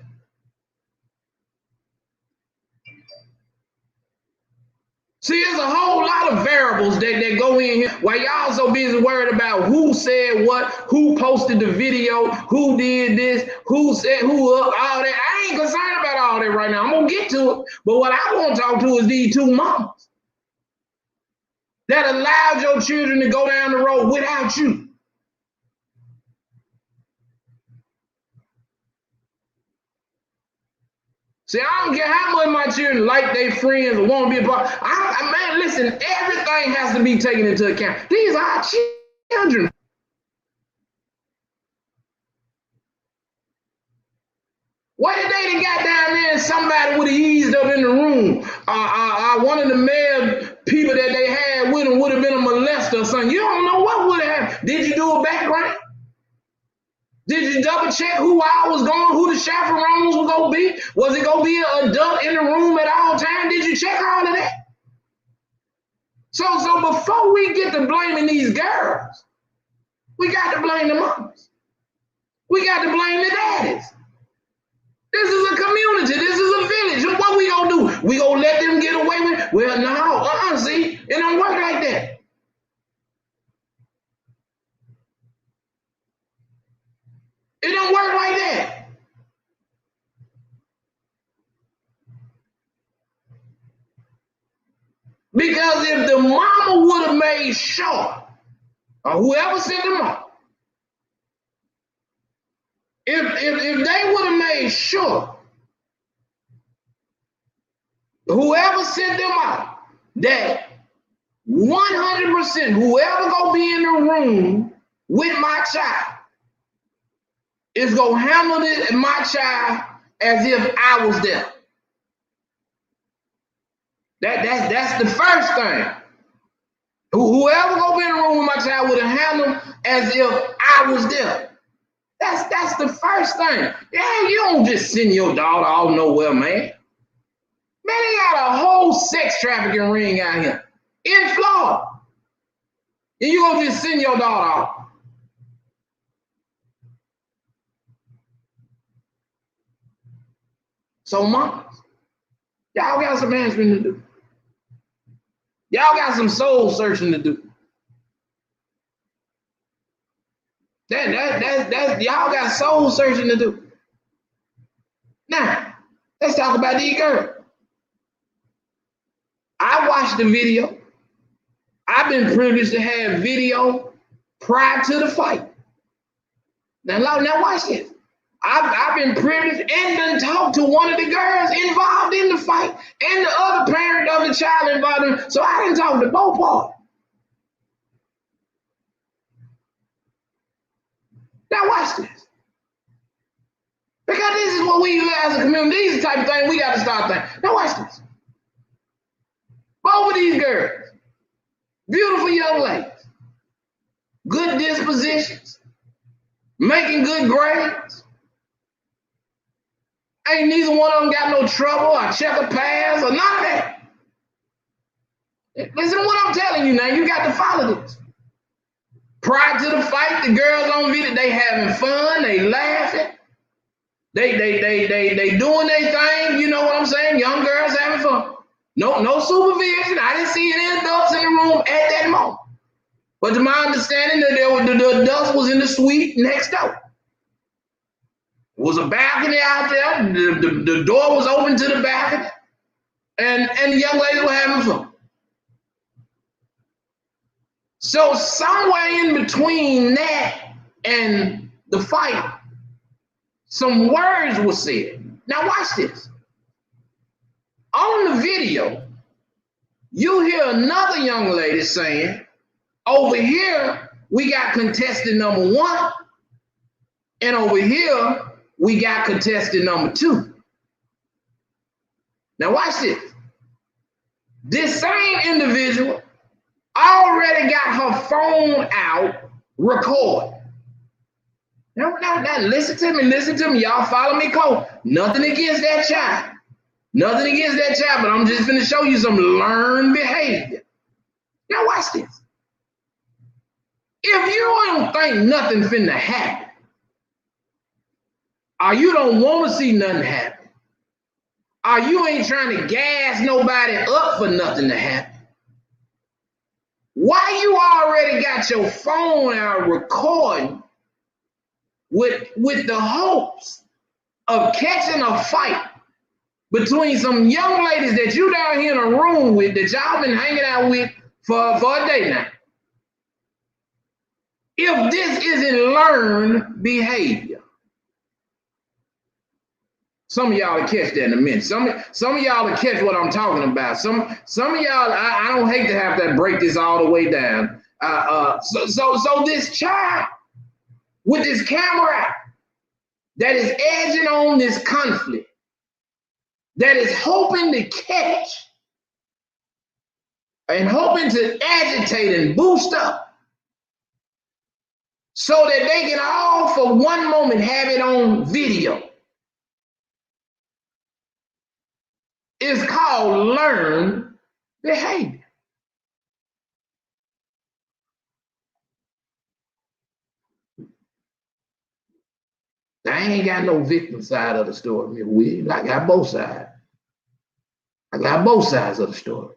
See, there's a whole lot of variables that go in here while y'all so busy worried about who said what, who posted the video, who did this, who said who up, all that. I ain't concerned about all that right now. I'm going to get to it. But what I want to talk to is these two mamas that allowed your children to go down the road without you. See, I don't care how much my children like their friends or want to be a part. Man, listen, everything has to be taken into account. These are our children. What if they done got down there and somebody would have eased up in the room? One of the male people that they had with them would have been a molester or something. You don't know what would have happened. Did you do a background? Did you double check who I was going, who the chaperones were going to be? Was it going to be an adult in the room at all times? Did you check all of that? So before we get to blaming these girls, we got to blame the moms. We got to blame the daddies. This is a community. This is a village. And what we going to do? We going to let them get away with it? Well, no, see, it don't work like that. It don't work like that. Because if the mama would have made sure, or whoever sent them out, if they would have made sure, whoever sent them out, that 100% whoever gonna be in the room with my child is gonna handle my child as if I was there. That's the first thing. Whoever gonna be in the room with my child would have handled as if I was there. That's the first thing. Yeah, you don't just send your daughter out nowhere, man. Man, they got a whole sex trafficking ring out here in Florida. And you gonna just send your daughter out. So moms, y'all got some answering to do. Y'all got some soul searching to do. That's y'all got soul searching to do. Now, let's talk about these girls. I watched the video. I've been privileged to have video prior to the fight. Now watch this. I've been privileged and done talked to one of the girls involved in the fight and the other parent of the child involved in it. So I didn't talk to both parties. Now watch this. Because this is what we as a community, these are the type of thing we got to start thinking. Now watch this. Both of these girls, beautiful young ladies, good dispositions, making good grades. Ain't neither one of them got no trouble or check a pass or none of that. Listen to what I'm telling you now. You got to follow this. Prior to the fight, the girls on video, they having fun, they laughing, they doing their thing. You know what I'm saying? Young girls having fun. No supervision. I didn't see any adults in the room at that moment. But to my understanding, that the adults was in the suite next door. There was a balcony out there. The door was open to the balcony, and the young ladies were having fun. So somewhere in between that and the fight, some words were said. Now watch this. On the video, you hear another young lady saying, over here, we got contestant number 1, and over here, we got contestant number 2. Now watch this. This same individual already got her phone out, record. Now, listen to me. Y'all follow me, Cole. Nothing against that child. Nothing against that child, but I'm just going to show you some learned behavior. Now watch this. If you don't think nothing finna happen, or you don't want to see nothing happen, or you ain't trying to gas nobody up for nothing to happen, why you already got your phone out recording with the hopes of catching a fight between some young ladies that you down here in a room with, that y'all been hanging out with for a day now? If this isn't learned behavior. Some of y'all will catch that in a minute. Some of y'all will catch what I'm talking about. Some of y'all, I don't hate to have to break this all the way down. So this child with this camera that is edging on this conflict, that is hoping to catch and hoping to agitate and boost up so that they can all for one moment have it on video, is called learned behavior. I ain't got no victim side of the story, Will. I got both sides. I got both sides of the story.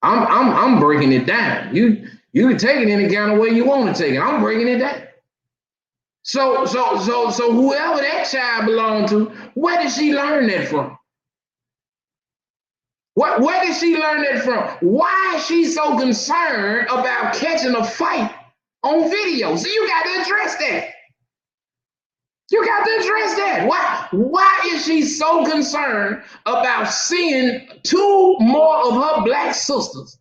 I'm breaking it down. You can take it any kind of way you want to take it. I'm breaking it down. So whoever that child belonged to, where did she learn that from? Where did she learn that from? Why is she so concerned about catching a fight on video? See, you got to address that. You got to address that. Why is she so concerned about seeing two more of her black sisters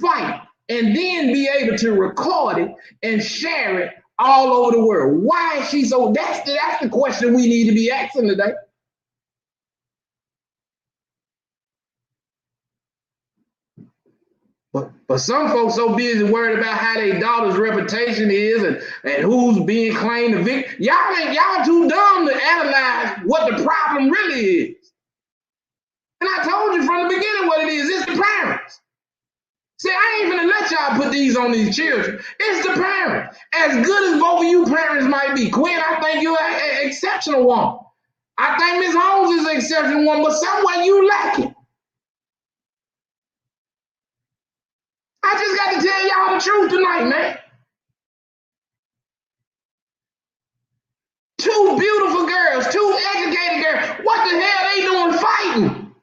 fight and then be able to record it and share it all over the world? Why is she so? That's the question we need to be asking today. But some folks so busy worried about how their daughter's reputation is and who's being claimed the victim. Y'all too dumb to analyze what the problem really is. And I told you from the beginning what it is. It's the parents. See, I ain't gonna let y'all put these on these children. It's the parents. As good as both of you parents might be, Quinn, I think you're an exceptional one. I think Ms. Holmes is an exceptional one, but somewhere you lack it. I just got to tell y'all the truth tonight, man. Two beautiful girls, two educated girls. What the hell they doing fighting?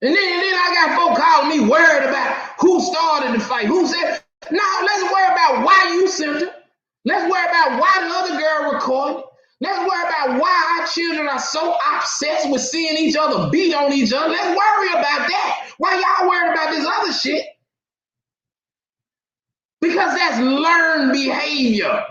And then I got folks calling me worried about who started the fight. Who said, no, let's worry about why you sent it. Let's worry about why the other girl recorded. Let's worry about why our children are so obsessed with seeing each other beat on each other. Let's worry about that. Why y'all worried about this other shit? Because that's learned behavior.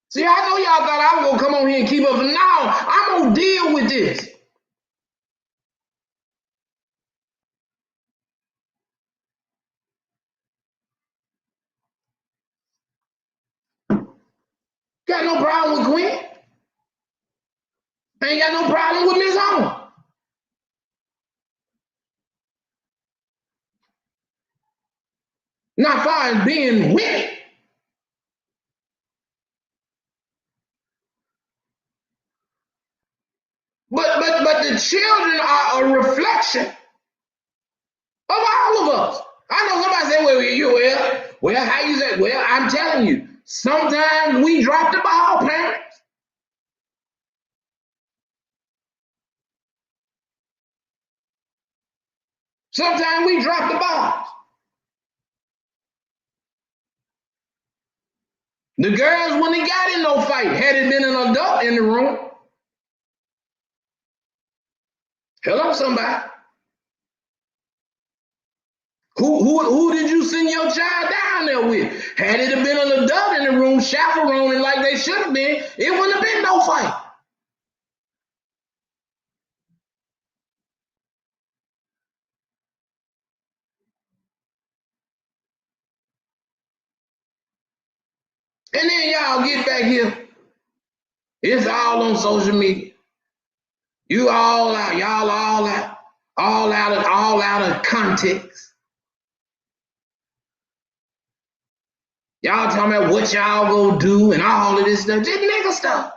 See, I know y'all thought I was going to come on here and keep up. No, I'm going to deal with this. Got no problem with Gwen. Ain't got no problem with Ms. Holmes. Not far as being with it. But the children are a reflection of all of us. I know somebody say, well, how you say? Well, I'm telling you, sometimes we drop the ball, parents. Sometimes we drop the ball. The girls, when they got in no fight, had it been an adult in the room. Hello, somebody. Who did you send your child down there with? Had it been an adult in the room chaperoning like they should have been, it wouldn't have been no fight. And then y'all get back here It's all on social media. You all out, y'all all out of context. Y'all talking about what y'all gonna do and all of this stuff, just nigga stuff.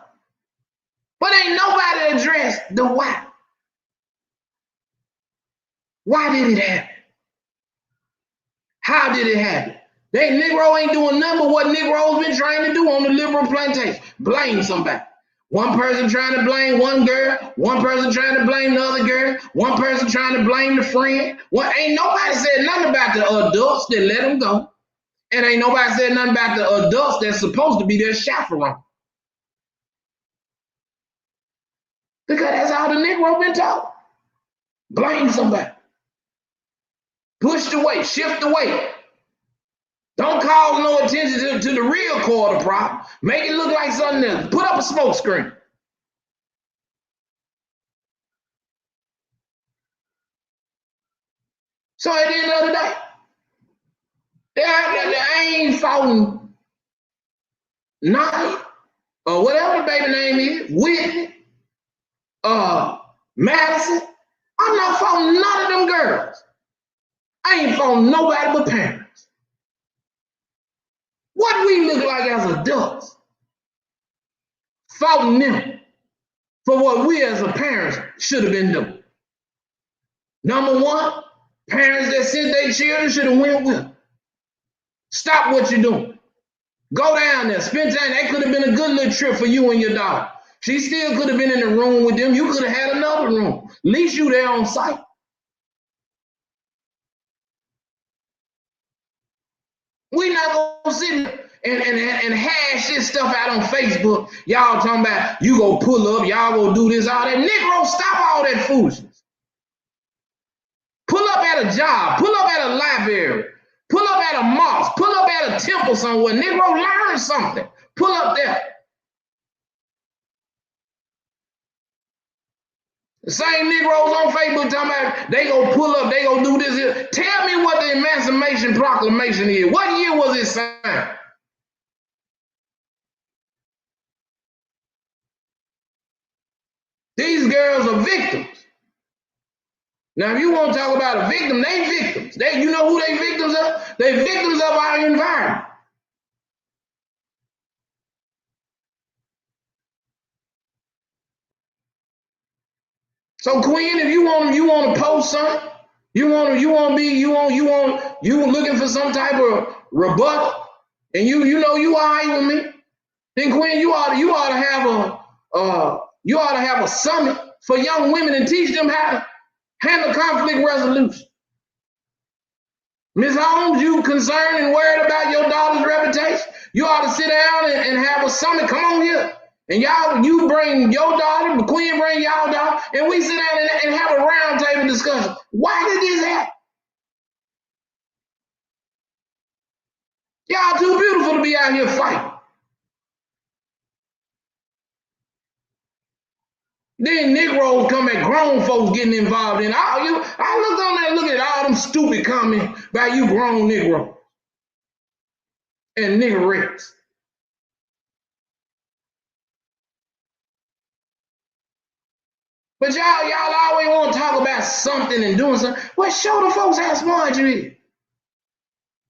But ain't nobody addressed the why. Why did it happen? How did it happen? Negro ain't doing nothing but what Negroes been trying to do on the liberal plantation. Blame somebody. One person trying to blame one girl, one person trying to blame the other girl, one person trying to blame the friend. Ain't nobody said nothing about the adults that let them go. And ain't nobody said nothing about the adults that's supposed to be their chaperone. Because that's how the Negro been taught. Blame somebody. Push the weight, shift the weight. Don't cause no attention to the real core of the problem. Make it look like something else. Put up a smoke screen. So at the end of the day, they ain't faulting Naya or whatever the baby name is, Whitney, Madison. I'm not faulting none of them girls. I ain't faulting nobody but parents. What we look like as adults, faulting them for what we as a parents should have been doing. Number one, parents that sent their children should have went with them. Stop what you're doing. Go down there, spend time. That could have been a good little trip for you and your daughter. She still could have been in the room with them. You could have had another room. At least you there on site. We not gonna sit and hash this stuff out on Facebook. Y'all talking about you go pull up, y'all go do this, all that. Negro, stop all that foolishness. Pull up at a job, pull up at a library, pull up at a mosque, pull up at a temple somewhere. Negro, learn something. Pull up there. The same Negroes on Facebook talking about they go pull up, they go do this here. Tell me what the Emancipation Proclamation is. What year was it signed? These girls are victims. Now, if you want to talk about a victim, they victims. You know who they victims of? They victims of our environment. So, Queen, if you want to post something, you looking for some type of rebuttal, and you know you all right with me, then Queen, you ought to have a summit for young women and teach them how to handle conflict resolution. Ms. Holmes, you concerned and worried about your daughter's reputation? You ought to sit down and have a summit. Come on here. And you bring your daughter, the Queen bring y'all daughter, and we sit down and have a round table discussion. Why did this happen? Y'all too beautiful to be out here fighting. Then Negroes come at grown folks getting involved in. I look on there looking at all them stupid comments by you grown Negroes and niggerettes. But y'all always want to talk about something and doing something. Well, show the folks how smart you is.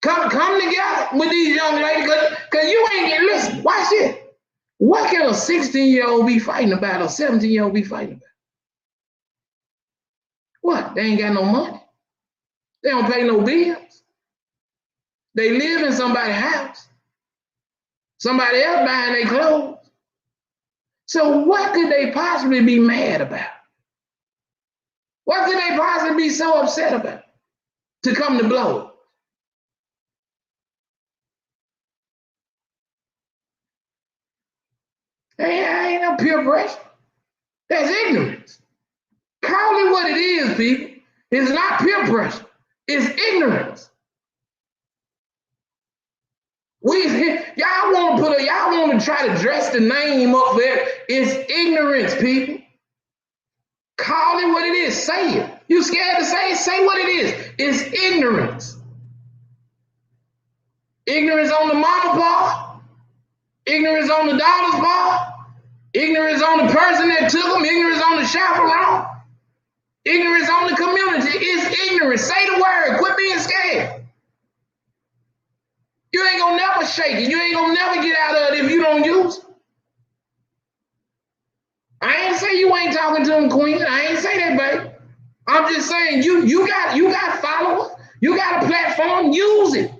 Come together with these young ladies, because you ain't getting, listen, watch this. What can a 16-year-old be fighting about or 17-year-old be fighting about? What? They ain't got no money. They don't pay no bills. They live in somebody's house. Somebody else buying their clothes. So what could they possibly be mad about? What could they possibly be so upset about to come to blows? Ain't no peer pressure. That's ignorance. Call it what it is, people. It's not peer pressure. It's ignorance. Y'all want to try to dress the name up there. It's ignorance, people. Call it what it is. Say it. You scared to say it? Say what it is. It's ignorance. Ignorance on the mama part. Ignorance on the daughter's part. Ignorance on the person that took them. Ignorance on the chaperone. Ignorance on the community is ignorance. Say the word. Quit being scared. You ain't gonna never shake it. You ain't gonna never get out of it if you don't use it. I ain't say you ain't talking to him, Queen. I ain't say that, baby. I'm just saying you got followers. You got a platform. Use it.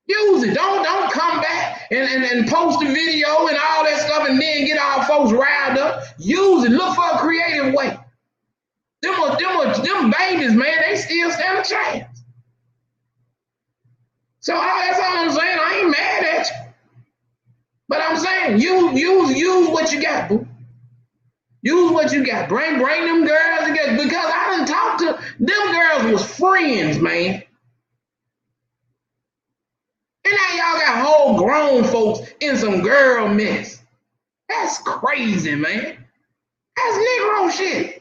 Use it. Don't come back and post a video and all that stuff and then get all folks riled up. Use it. Look for a creative way. Them babies, man, they still stand a chance. So that's all I'm saying. I ain't mad at you. But I'm saying use what you got, boo. Use what you got. Bring them girls together. Because I done talked to them girls was friends, man. And now y'all got whole grown folks in some girl mess. That's crazy, man. That's Negro shit.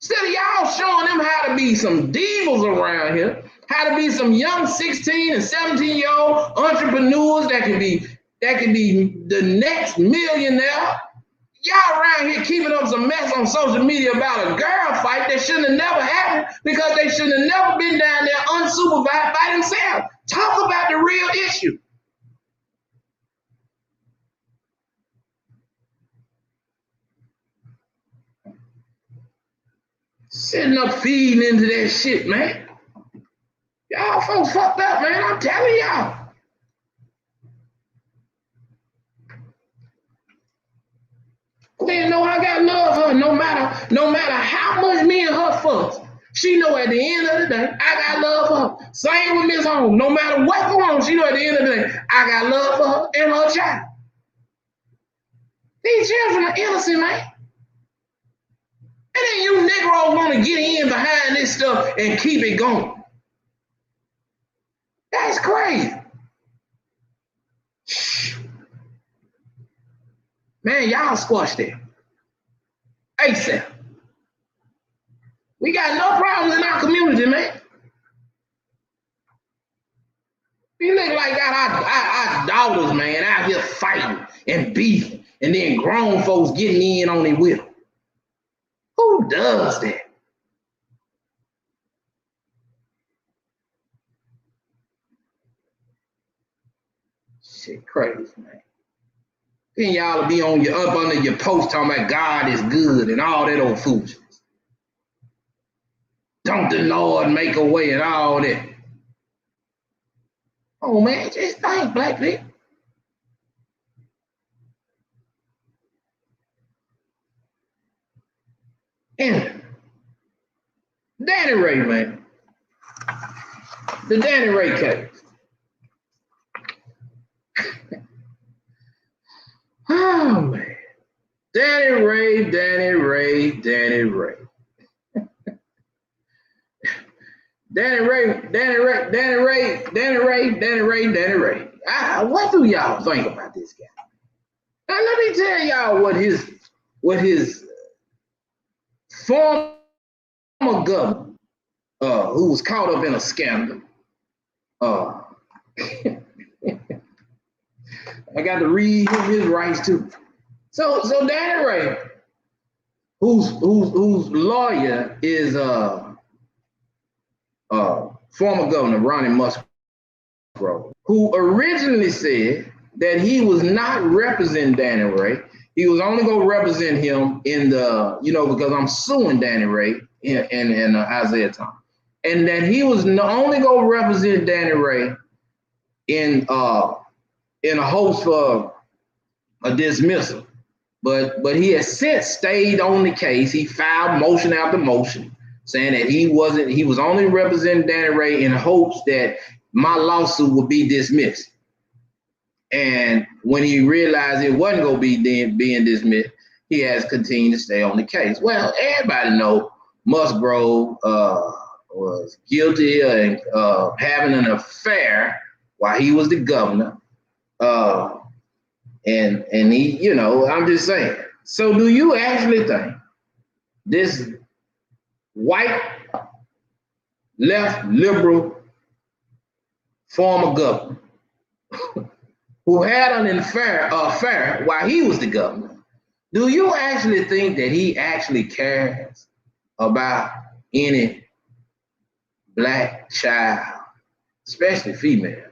Instead of y'all showing them how to be some divas around here, how to be some young 16 and 17-year-old entrepreneurs that can be the next millionaire. Y'all around here keeping up some mess on social media about a girl fight that shouldn't have never happened because they shouldn't have never been down there unsupervised by themselves. Talk about the real issue. Sitting up feeding into that shit, man. Y'all folks fucked up, man. I'm telling y'all. Queen know I got love her no matter how much me and her fuss. She know at the end of the day, I got love for her. Same with Miss Home. No matter what goes on, she know at the end of the day, I got love for her and her child. These children are innocent, man. And then you Negroes want to get in behind this stuff and keep it going. That's crazy. Man, y'all squash that. ASAP. We got no problems in our community, man. You look like our daughters, man, out here fighting and beefing, and then grown folks getting in on it with them. Who does that? Shit crazy, man. Then y'all be on your up under your post talking about God is good and all that old foolishness. Don't the Lord make a way and all that. Oh man, just think, black people. And Danny Ray, man. The Danny Ray case. Oh man. Danny Ray. Danny Ray. What do y'all think about this guy? Now let me tell y'all what his former governor, who was caught up in a scandal. I got to read his rights too. So Danny Ray, whose lawyer is former governor Ronnie Musgrove, who originally said that he was not representing Danny Ray. He was only going to represent him in the, because I'm suing Danny Ray and Isaiah Thomas. And that he was only going to represent Danny Ray in a hopes for a dismissal. But he has since stayed on the case. He filed motion after motion saying that he was only representing Danny Ray in hopes that my lawsuit would be dismissed. And when he realized it wasn't going to be being dismissed, he has continued to stay on the case. Well, everybody know Musgrove was guilty of having an affair while he was the governor. And he, I'm just saying. So do you actually think this white, left, liberal former governor who had an affair while he was the governor, do you actually think that he actually cares about any black child, especially female,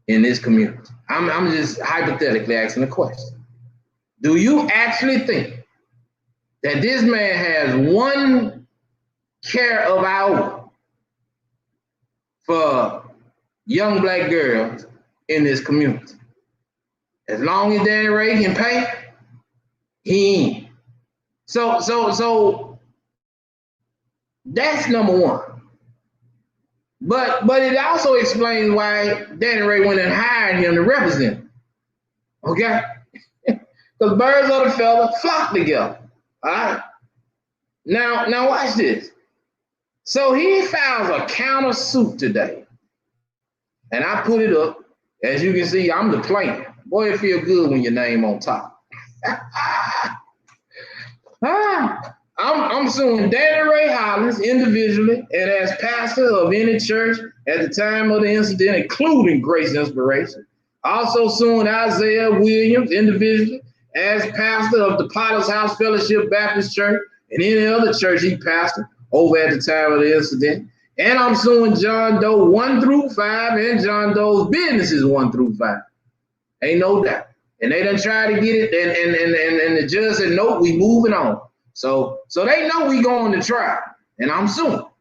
in this community? I'm just hypothetically asking a question. Do you actually think that this man has one care of our own for young black girls in this community? As long as Danny Ray can pay, he ain't. So that's number one. But it also explains why Danny Ray went and hired him to represent him. Okay? Because birds of the feather flock together. All right? Now watch this. So he files a countersuit today. And I put it up. As you can see, I'm the plaintiff. Boy, it feels good when your name on top. I'm suing Danny Ray Hollins individually and as pastor of any church at the time of the incident, including Grace Inspiration. Also suing Isaiah Williams individually as pastor of the Potter's House Fellowship Baptist Church and any other church he pastored over at the time of the incident. And I'm suing John Doe 1 through 5 and John Doe's businesses 1 through 5. Ain't no doubt. And they done tried to get it, and the judge said, nope, we moving on. So they know we going to trial, and I'm suing. All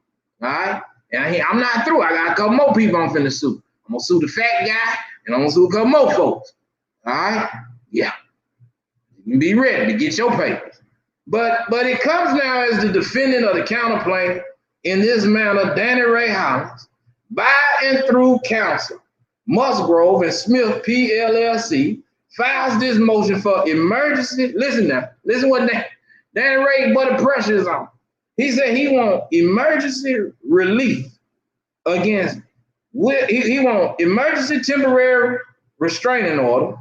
right? And I'm not through. I got a couple more people I'm finna sue. I'm gonna sue the fat guy, and I'm gonna sue a couple more folks. All right? Yeah. You can be ready to get your papers. But it comes now as the defendant of the counterplaint in this manner, Danny Ray Hollins, by and through counsel, Musgrove and Smith PLLC, files this motion for emergency. Listen now. Listen what Danny Ray butter pressure is on. He said he want emergency relief against, he want emergency temporary restraining order,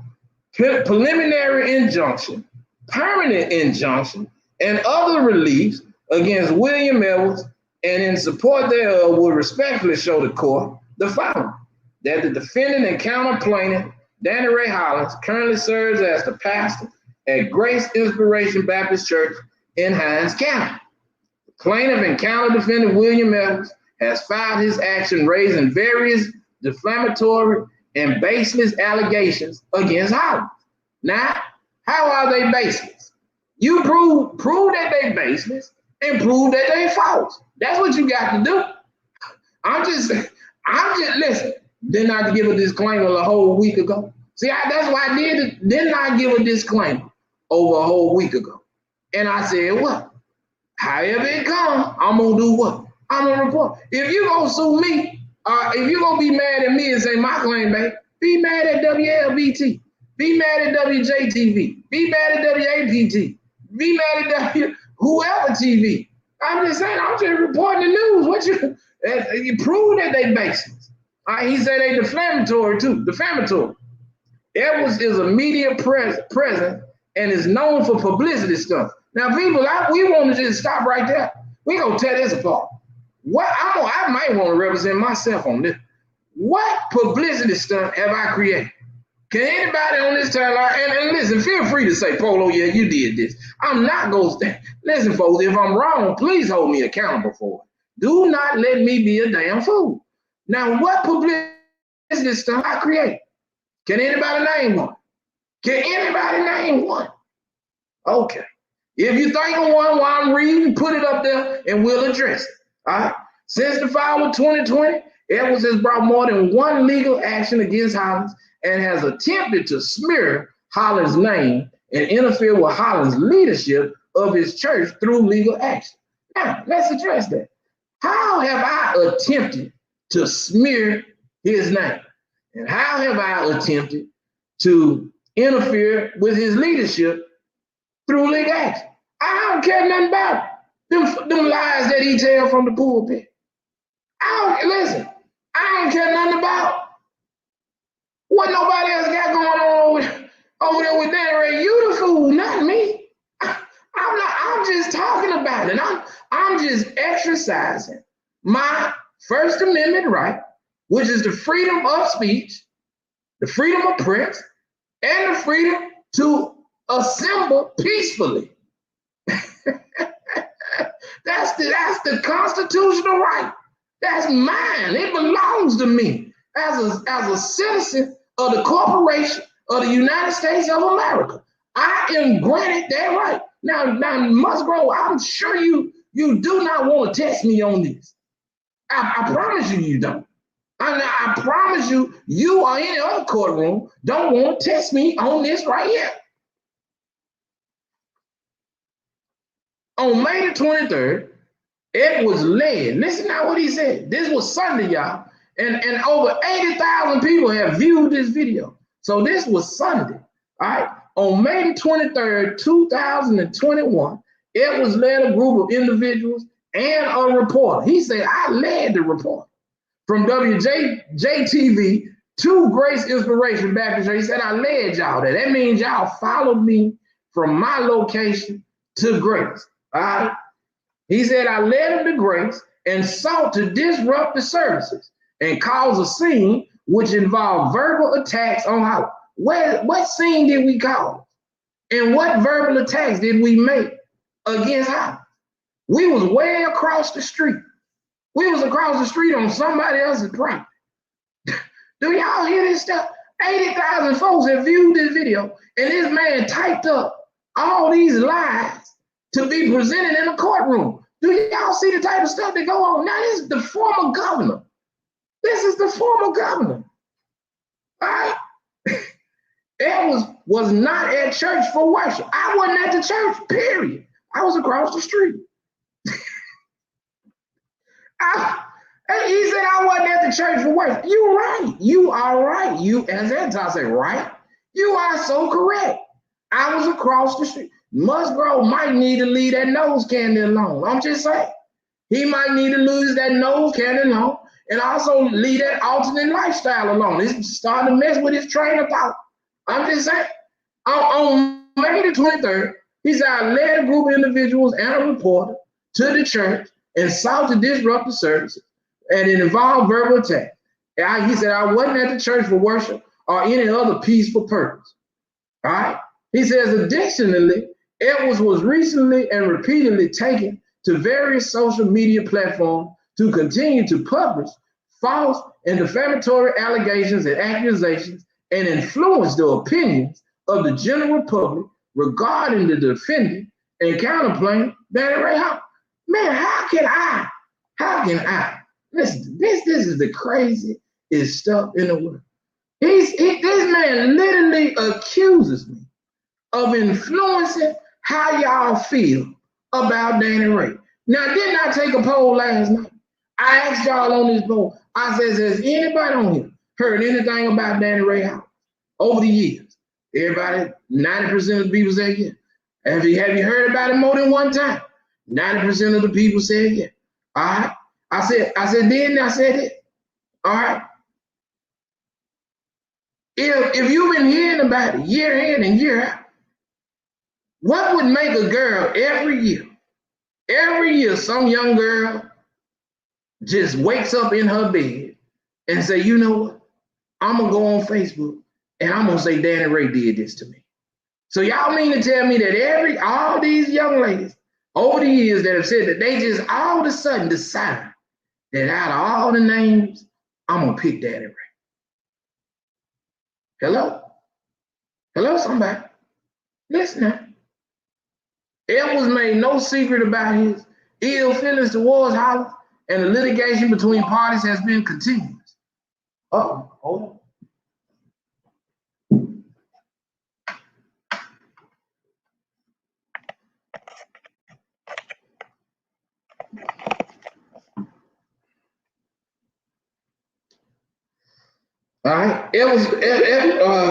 preliminary injunction, permanent injunction, and other reliefs against William Edwards, and in support thereof will respectfully show the court the following: that the defendant and counterplainant, Danny Ray Hollins, currently serves as the pastor at Grace Inspiration Baptist Church in Hinds County. The plaintiff and counter-defendant William Edwards has filed his action raising various defamatory and baseless allegations against Hollins. Now, how are they baseless? You prove that they baseless and prove that they false. That's what you got to do. I'm just listen. Didn't I give a disclaimer a whole week ago? See, that's why I did it. Didn't I give a disclaimer over a whole week ago? And I said, what? However it comes, I'm gonna do what? I'm gonna report. If you gonna sue me, if you gonna be mad at me and say my claim, babe, be mad at WLBT, be mad at WJTV, be mad at WAPT, be mad at whoever TV. I'm just saying, I'm just reporting the news. What you prove that they baseless. He said they defamatory too. Defamatory. Edwards is a media presence and is known for publicity stuff. Now, people, we want to just stop right there. We gonna tear this apart. What I might want to represent myself on this. What publicity stunt have I created? Can anybody on this timeline, and listen, feel free to say, Polo, yeah, you did this. I'm not going to stand. Listen, folks, if I'm wrong, please hold me accountable for it. Do not let me be a damn fool. Now, what publicity stunt I create? Can anybody name one? Can anybody name one? Okay. If you think of one while I'm reading, put it up there and we'll address it. All right. Since the fall of 2020, Edwards has brought more than one legal action against Hollins and has attempted to smear Hollins' name and interfere with Hollins' leadership of his church through legal action. Now, let's address that. How have I attempted to smear his name? And how have I attempted to interfere with his leadership through legal action? I don't care nothing about them lies that he tells from the pulpit. Listen, I don't care nothing about what nobody else got going on over there with Danny Ray. You the fool, not me. I'm just talking about it. I'm just exercising my First Amendment right, which is the freedom of speech, the freedom of press, and the freedom to assemble peacefully. That's the constitutional right. That's mine. It belongs to me as a citizen of the corporation of the United States of America. I am granted that right. Now Musgrove, I'm sure you do not want to test me on this. I promise you don't. I promise you or any other courtroom don't want to test me on this right here. On May the 23rd, it was led. Listen to what he said. This was Sunday, y'all. And over 80,000 people have viewed this video. So this was Sunday, all right? On May the 23rd, 2021, it was led a group of individuals and a reporter. He said, I led the report from WJTV to Grace Inspiration Baptist Church. He said, I led y'all there. That means y'all followed me from my location to Grace, all right? He said, I led them to Grace and sought to disrupt the services and cause a scene which involved verbal attacks on how. What scene did we cause? And what verbal attacks did we make against how? We was way across the street. We was across the street on somebody else's property. Do y'all hear this stuff? 80,000 folks have viewed this video, and this man typed up all these lies to be presented in a courtroom. Do y'all see the type of stuff that go on? Now, this is the former governor. This is the former governor. All right? It was not at church for worship. I wasn't at the church, period. I was across the street. He said I wasn't at the church for worship. You're right. You are right. You, as Anton said, right? You are so correct. I was across the street. Musgrove might need to leave that nose candy alone. I'm just saying. He might need to lose that nose candy alone and also leave that alternate lifestyle alone. It's starting to mess with his train of thought. I'm just saying. On May the 23rd, he said, I led a group of individuals and a reporter to the church and sought to disrupt the services, and it involved verbal attack. He said, I wasn't at the church for worship or any other peaceful purpose. All right? He says, additionally, Edwards was recently and repeatedly taken to various social media platforms to continue to publish false and defamatory allegations and accusations and influence the opinions of the general public regarding the defendant and counterplaintiff, Danny Ray Hollins. Man, how can I? Listen, this is the craziest stuff in the world. This man literally accuses me of influencing how y'all feel about Danny Ray. Now, didn't I take a poll last night? I asked y'all on this poll. I said, has anybody on here heard anything about Danny Ray Hollins over the years? Everybody, 90% of the people said yeah. Have you heard about it more than one time? 90% of the people said yeah. All right. I said it. All right. If you've been hearing about it year in and year out, what would make a girl every year, some young girl just wakes up in her bed and say, you know what? I'm going to go on Facebook and I'm going to say Danny Ray did this to me. So y'all mean to tell me that all these young ladies over the years that have said that they just all of a sudden decide that out of all the names, I'm going to pick Danny Ray. Hello? Hello, somebody? Listen now. Edwards made no secret about his ill feelings towards Hollins, and the litigation between parties has been continuous. Hold on. All right.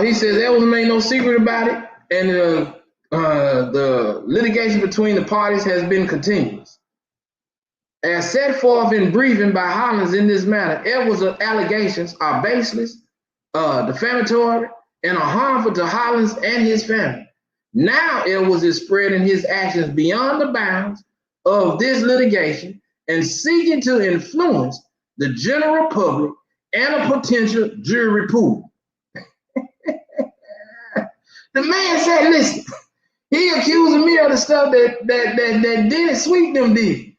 He says Edwards made no secret about it, and the litigation between the parties has been continuous. As set forth in briefing by Hollins in this matter, Edwards' allegations are baseless, defamatory, and are harmful to Hollins and his family. Now Edwards is spreading his actions beyond the bounds of this litigation and seeking to influence the general public and a potential jury pool. The man said, listen, he accusing me of the stuff that Dennis Sweet them did.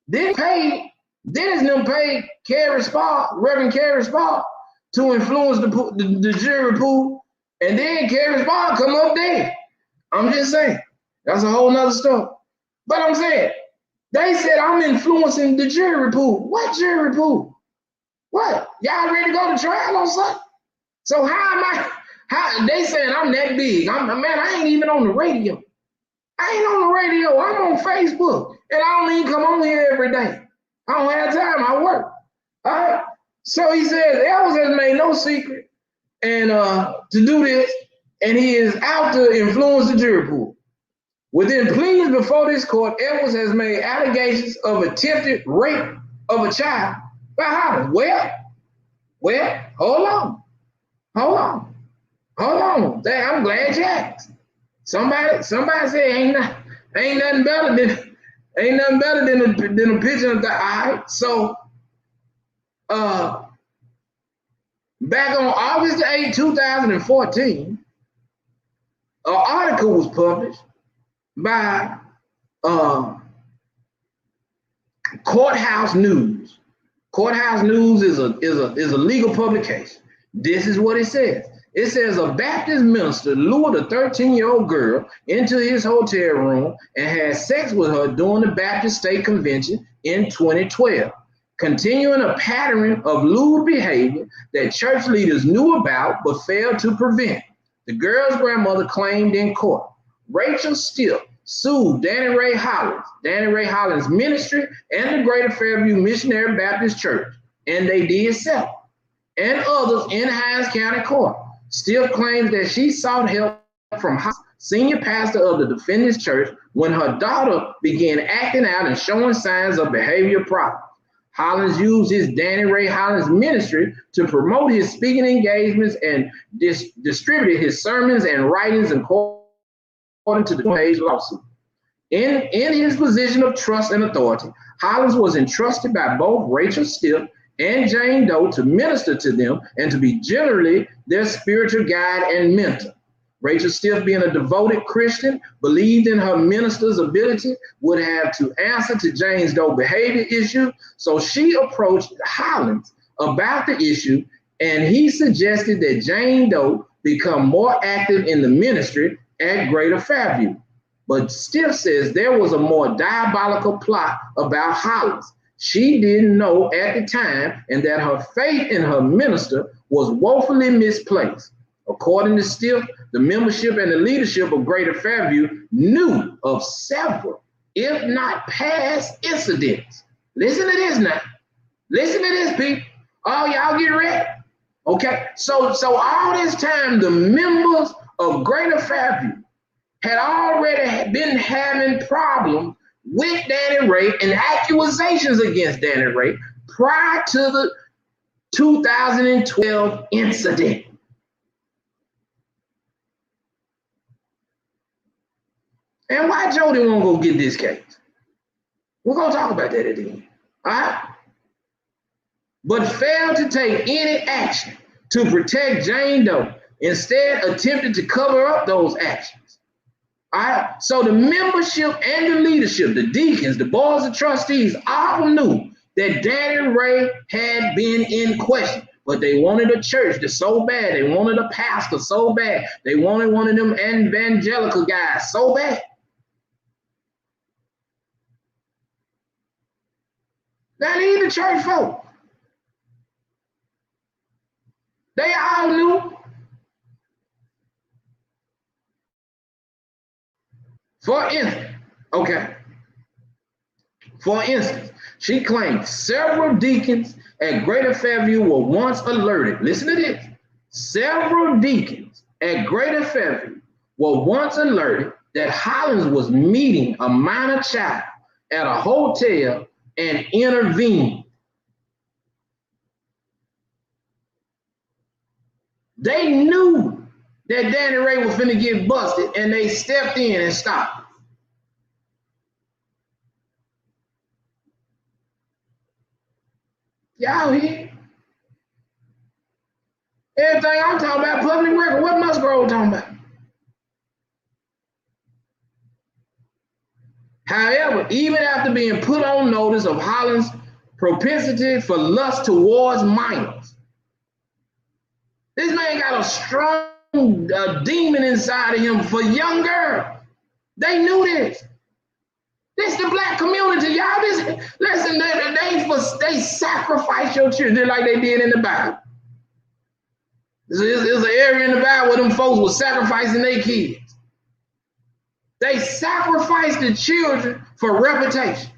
Dennis them paid Reverend Carrie Spall to influence the jury pool, and then Carrie Spall come up there. I'm just saying, that's a whole nother story. But I'm saying, they said I'm influencing the jury pool. What jury pool? What? Y'all ready to go to trial on Sunday? So how they saying I'm that big? I ain't even on the radio. I ain't on the radio. I'm on Facebook. And I don't even come on here every day. I don't have time. I work. All right. So he says Elvis has made no secret and to do this, and he is out to influence the jury pool. Within pleadings before this court, Edwards has made allegations of attempted rape of a child by Hollins. Well, hold on. I'm glad you asked. Somebody said ain't nothing better than a picture of the eye. So back on August 8, 2014, an article was published by Courthouse News. Courthouse News is a legal publication. This is what it says. It says a Baptist minister lured a 13-year-old girl into his hotel room and had sex with her during the Baptist State Convention in 2012, continuing a pattern of lewd behavior that church leaders knew about but failed to prevent. The girl's grandmother claimed in court. Rachel Still sued Danny Ray Hollins Ministry, and the Greater Fairview Missionary Baptist Church, and they did settle, and others in Hines County Court. Still claims that she sought help from senior pastor of the defendant's church when her daughter began acting out and showing signs of behavior problems. Hollins used his Danny Ray Hollins Ministry to promote his speaking engagements and distributed his sermons and writings according to the page lawsuit. In his position of trust and authority, Hollins was entrusted by both Rachel Still and Jane Doe to minister to them and to be generally their spiritual guide and mentor. Rachel Still, being a devoted Christian, believed in her minister's ability, would have to answer to Jane Doe's behavior issue, so she approached Hollins about the issue, and he suggested that Jane Doe become more active in the ministry at Greater Fairview. But Still says there was a more diabolical plot about Hollins she didn't know at the time, and that her faith in her minister was woefully misplaced. According to Still, the membership and the leadership of Greater Fairview knew of several, if not past, incidents. Listen to this now. Listen to this, people. Oh, y'all get ready. Okay, so all this time, the members of Greater Fairview had already been having problems with Danny Ray and accusations against Danny Ray prior to the 2012 incident. And why Jody won't go get this case? We're going to talk about that at the end. All right? But failed to take any action to protect Jane Doe, instead attempted to cover up those actions. All right, so the membership and the leadership, the deacons, the boards of trustees, all knew that Danny Ray had been in question, but they wanted a church so bad. They wanted a pastor so bad. They wanted one of them evangelical guys so bad. Now these the church folk. They all knew. For instance, she claimed several deacons at Greater Fairview were once alerted. Listen to this. Several deacons at Greater Fairview were once alerted that Hollins was meeting a minor child at a hotel and intervened. They knew that Danny Ray was finna get busted, and they stepped in and stopped. Y'all here? Everything I'm talking about, public record. What Musgrove talking about? However, even after being put on notice of Hollins' propensity for lust towards minors, this man got a strong demon inside of him for young girls. They knew this. This the black community, y'all. Listen, they sacrifice your children like they did in the Bible. There's an area in the Bible where them folks were sacrificing their kids. They sacrificed the children for reputation.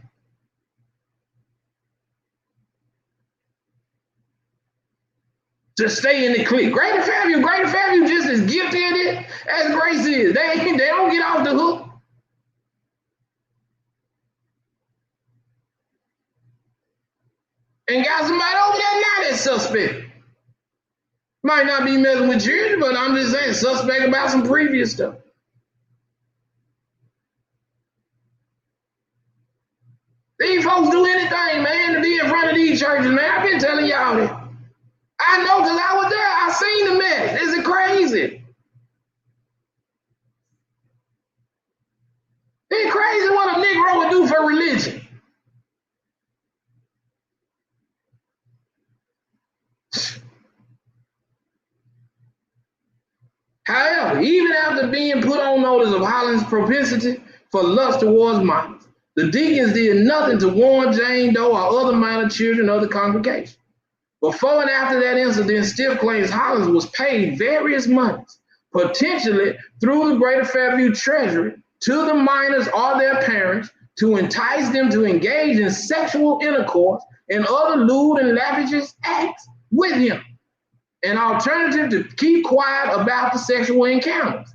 To stay in the clique. Greater Fairview just as guilty in it as Grace is. They don't get off the hook. And got somebody over there now that's suspect. Might not be messing with children, but I'm just saying suspect about some previous stuff. These folks do anything, man, to be in front of these churches, man. I've been telling y'all that. I know because I was there. I seen the mess. This is crazy. It's crazy what a Negro would do for religion. However, even after being put on notice of Hollins' propensity for lust towards minors, the deacons did nothing to warn Jane Doe or other minor children of the congregation. Before and after that incident, Stiff claims Hollins was paid various monies, potentially through the Greater Fairview Treasury, to the minors or their parents to entice them to engage in sexual intercourse and other lewd and lascivious acts with him. An alternative to keep quiet about the sexual encounters.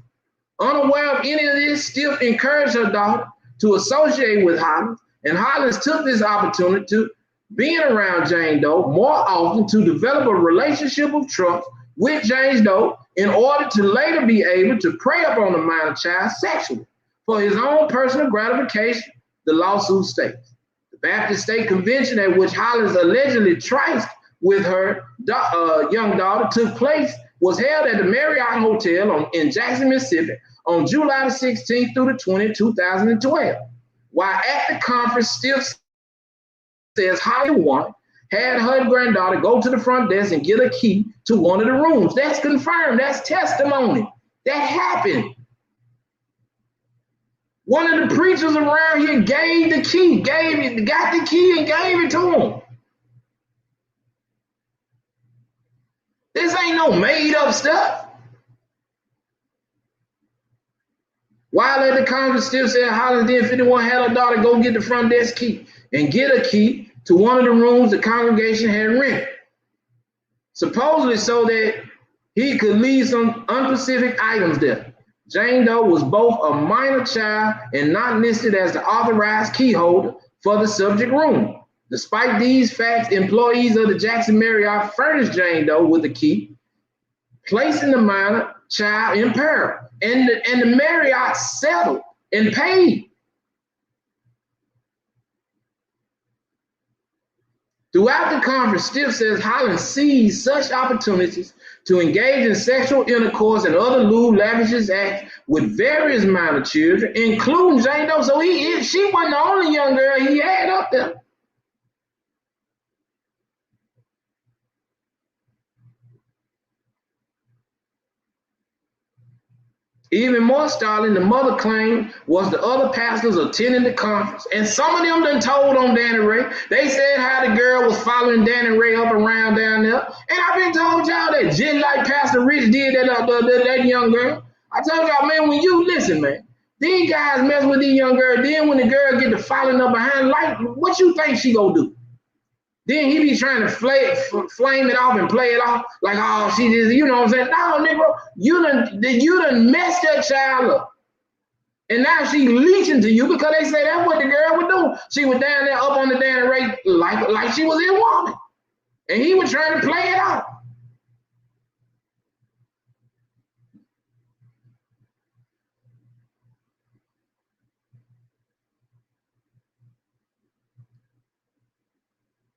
Unaware of any of this, Stiff encouraged her daughter to associate with Hollins, and Hollins took this opportunity to being around Jane Doe more often to develop a relationship of trust with Jane Doe in order to later be able to prey upon the minor child sexually for his own personal gratification, the lawsuit states. The Baptist State Convention at which Hollins allegedly triced with her young daughter took place was held at the Marriott Hotel in Jackson, Mississippi on July the 16th through the 20th, 2012. While at the conference, Stiff says Hollywood had her granddaughter go to the front desk and get a key to one of the rooms. That's confirmed. That's testimony. That happened. One of the preachers around here gave the key, got the key and gave it to him. This ain't no made up stuff. While at the conference, Stiff said Hollins did 51 had her daughter go get the front desk key and get a key to one of the rooms the congregation had rented, supposedly so that he could leave some unspecific items there. Jane Doe was both a minor child and not listed as the authorized key holder for the subject room. Despite these facts, employees of the Jackson Marriott furnished Jane Doe with a key, placing the minor child in peril. And the Marriott settled and paid. Throughout the conference, Stiff says Hollins seized such opportunities to engage in sexual intercourse and other lewd, lavish acts with various minor children, including Jane Doe. So she wasn't the only young girl he had up there. Even more startling, the mother claimed was the other pastors attending the conference. And some of them done told on Danny Ray. They said how the girl was following Danny Ray up around down there. And I've been told y'all that just like Pastor Rich did that young girl. I told y'all, man, when you listen, man, these guys mess with these young girls. Then when the girl get to following up behind, like, what you think she gonna do? Then he be trying to flame it off and play it off like, oh, she just, you know what I'm saying? No, nigga, you done messed that child up. And now she leeching to you because they say that's what the girl would do. She was down there up on the Danny Ray like she was in woman. And he was trying to play it off.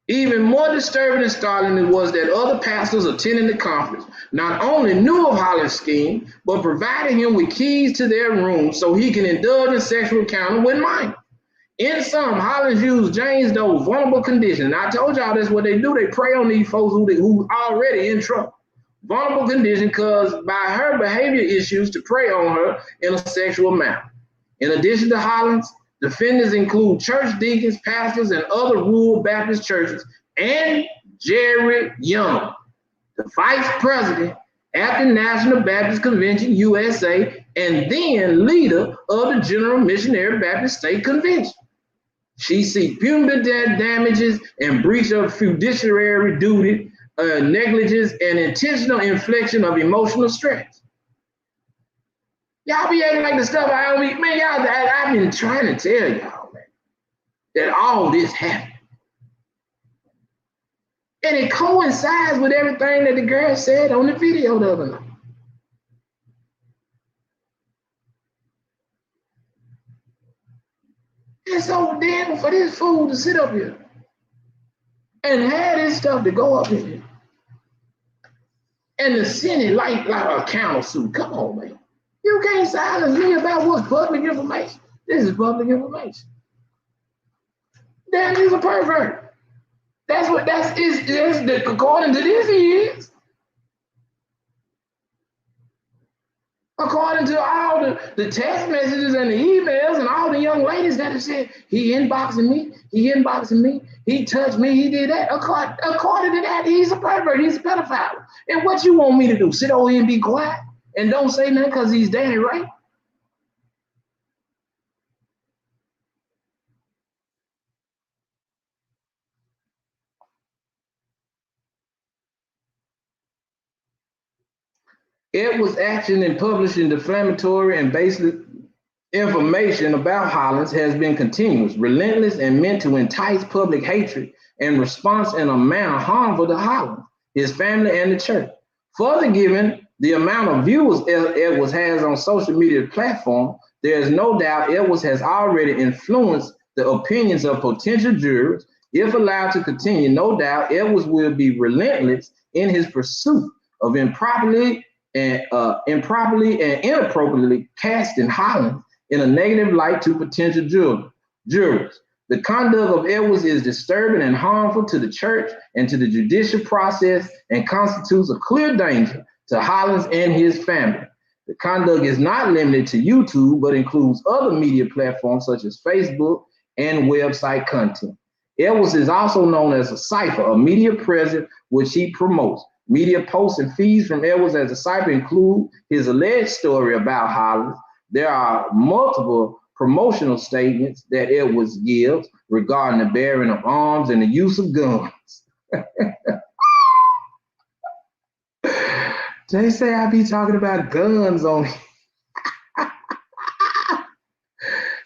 Even more disturbing and startling was that other pastors attending the conference not only knew of Hollins' scheme, but provided him with keys to their rooms so he can indulge in sexual encounter with minors. In sum, Hollins used James Doe's vulnerable condition. And I told y'all that's what they do. They prey on these folks who already in trouble. Vulnerable condition caused by her behavior issues to prey on her in a sexual manner. In addition to Hollins, defendants include church deacons, pastors, and other rural Baptist churches, and Jerry Young, the vice president at the National Baptist Convention, USA, and then leader of the General Missionary Baptist State Convention. She seeks punitive damages and breach of fiduciary duty, negligence, and intentional infliction of emotional stress. Y'all be acting like the stuff I don't be, man, y'all, I've been trying to tell y'all, man, that all this happened. And it coincides with everything that the girl said on the video the other night. And so then for this fool to sit up here and have this stuff to go up in here and to send it like a countersuit, come on, man. You can't silence me about what's public information. This is public information. Damn, he's a pervert. That's what according to this, he is. According to all the text messages and the emails and all the young ladies that have said, he inboxing me, he touched me, he did that. According to that, he's a pervert, he's a pedophile. And what you want me to do? Sit over here and be quiet and don't say nothing because he's Danny Ray? Edwards' action in publishing defamatory and baseless information about Hollins has been continuous, relentless, and meant to entice public hatred and response in a manner harmful to Hollins, his family, and the church. Further, given the amount of viewers Edwards has on social media platforms, there is no doubt Edwards has already influenced the opinions of potential jurors. If allowed to continue, no doubt Edwards will be relentless in his pursuit of improperly and inappropriately casting Hollins in a negative light to potential jurors. The conduct of Edwards is disturbing and harmful to the church and to the judicial process and constitutes a clear danger to Hollins and his family. The conduct is not limited to YouTube, but includes other media platforms such as Facebook and website content. Edwards is also known as a cipher, a media presence which he promotes. Media posts and feeds from Edwards as a cipher include his alleged story about Hollins. There are multiple promotional statements that Edwards gives regarding the bearing of arms and the use of guns. They say I be talking about guns on here.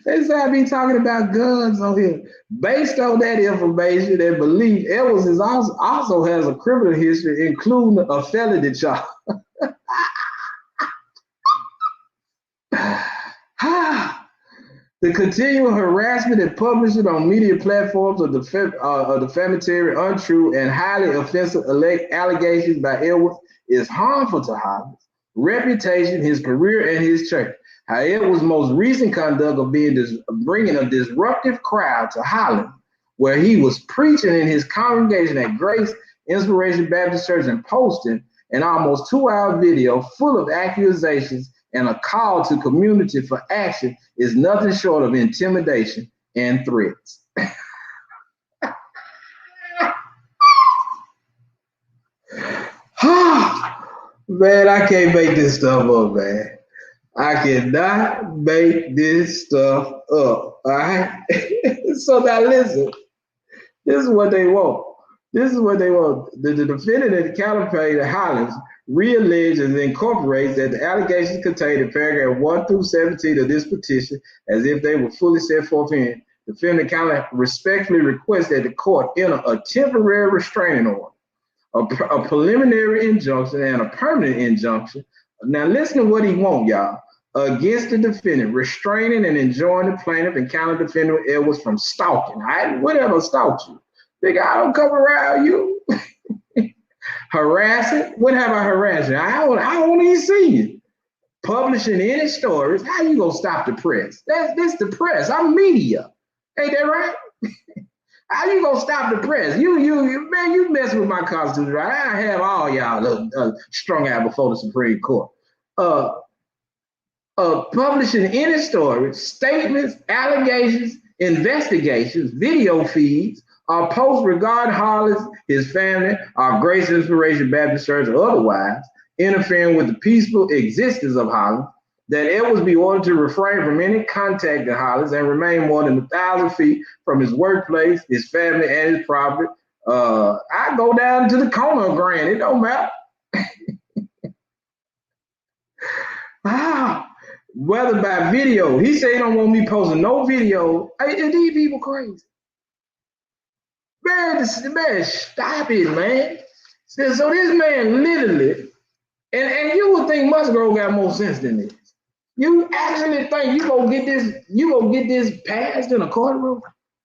They say I be talking about guns on here. Based on that information and belief, Edwards is also has a criminal history, including a felony charge. The continual harassment and publishing on media platforms of defamatory, untrue, and highly offensive allegations by Edwards is harmful to Hollins' reputation, his career, and his church. Edwards' most recent conduct of bringing a disruptive crowd to Hollins, where he was preaching in his congregation at Grace Inspiration Baptist Church and posting an almost 2-hour video full of accusations and a call to community for action, is nothing short of intimidation and threats. Man, I can't make this stuff up, man. I cannot make this stuff up, all right? So now listen, this is what they want. The defendant and the counterpart Hollins realleges and incorporates that the allegations contained in paragraph 1 through 17 of this petition as if they were fully set forth in. The defendant counter respectfully requests that the court enter a temporary restraining order, a preliminary injunction, and a permanent injunction. Now listen to what he wants, y'all. Against the defendant, restraining and enjoining the plaintiff and counter defendant Edwards from stalking. I whatever stalked you. Nigga, I don't come around you. Harassing? What have I harassed you? I don't even see you. Publishing any stories? How you gonna stop the press? That's the press. I'm media. Ain't that right? How you gonna stop the press? You mess with my constitution, right? I have all y'all strung out before the Supreme Court. Publishing any stories, statements, allegations, investigations, video feeds, or posts regarding Hollins, his family, or Grace Inspiration Baptist Church, or otherwise, interfering with the peaceful existence of Hollins, that Edwards be ordered to refrain from any contact with Hollins and remain more than 1,000 feet from his workplace, his family, and his property. I go down to the corner of Grand. It don't matter. Whether by video. He said he don't want me posting no video. Hey, these people crazy. Man, stop it, man. So this man literally, and you would think Musgrove got more sense than this. You actually think you gonna get this passed in a courtroom?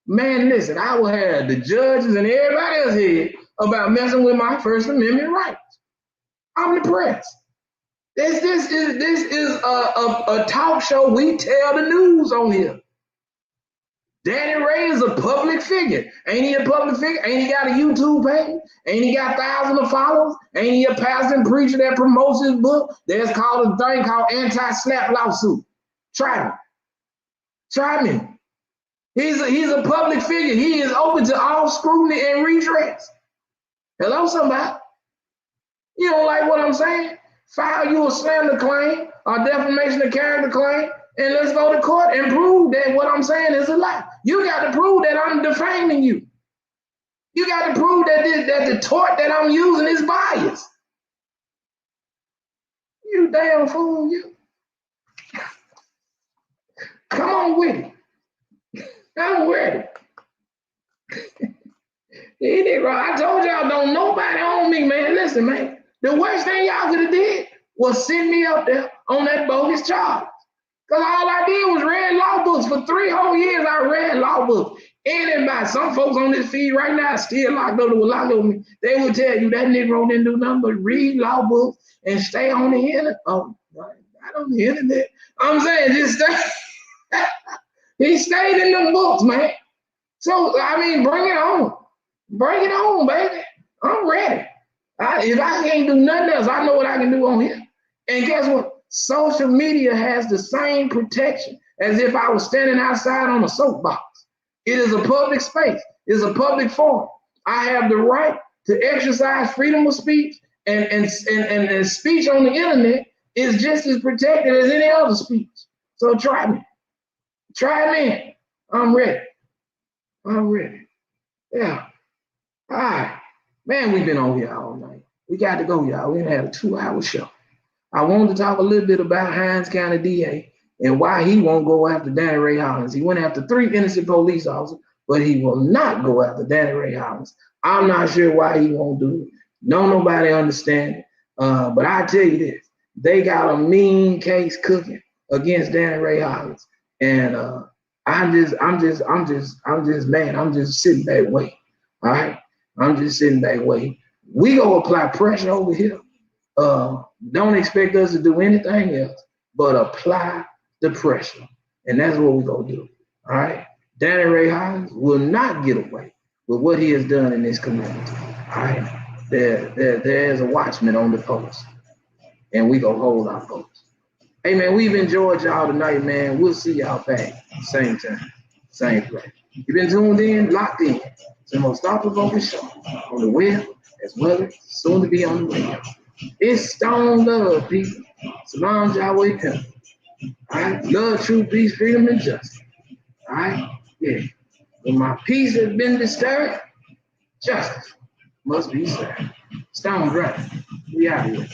Man, listen, I will have the judges and everybody else here about messing with my First Amendment rights. I'm the press. This is a talk show. We tell the news on here. Danny Ray is a public figure. Ain't he a public figure? Ain't he got a YouTube page? Ain't he got thousands of followers? Ain't he a pastor and preacher that promotes his book? There's called a thing called anti-slap lawsuit. Try me. He's a public figure. He is open to all scrutiny and redress. Hello, somebody. You don't like what I'm saying? File you a slander claim or defamation of character claim, and let's go to court and prove that what I'm saying is a lie. You got to prove that I'm defaming you. You got to prove that the tort that I'm using is biased. You damn fool, you. Come on with it. I'm ready. I told y'all, don't nobody own me, man. Listen, man. The worst thing y'all could have did was send me up there on that bogus charge. Because all I did was read law books. For 3 whole years, I read law books. Anybody, some folks on this feed right now still locked up with locked up with me. They would tell you that Negro didn't do nothing but read law books and stay on the internet. Oh, not on the internet. I'm saying just stay. He stayed in them books, man. So, I mean, bring it on. Bring it on, baby. I'm ready. If I can't do nothing else, I know what I can do on here. And guess what? Social media has the same protection as if I was standing outside on a soapbox. It is a public space. It is a public forum. I have the right to exercise freedom of speech, and speech on the internet is just as protected as any other speech. So try me. Try me. I'm ready. Yeah. All right. Man, we've been on here all night. We got to go, y'all. We had a 2-hour show. I wanted to talk a little bit about Hinds County DA and why he won't go after Danny Ray Hollins. He went after 3 innocent police officers, but he will not go after Danny Ray Hollins. I'm not sure why he won't do it. Nobody understand it. But I tell you this, they got a mean case cooking against Danny Ray Hollins. And I'm just mad. I'm just sitting back waiting. All right. I'm just sitting back waiting. We gonna apply pressure over here. Don't expect us to do anything else but apply the pressure. And that's what we're gonna do. All right. Danny Ray Hollins will not get away with what he has done in this community. All right. There's a watchman on the post. And we gonna hold our post. Hey man, we've enjoyed y'all tonight, man. We'll see y'all back same time, same place. You've been tuned in, locked in. It's the most thought-provoking show on the web, as well as soon to be on the radio. It's Stone Love, people. Salam Yahweh Pimp. All right? Love, truth, peace, freedom, and justice. All right? Yeah. When my peace has been disturbed, justice must be served. Stone brother, we out here.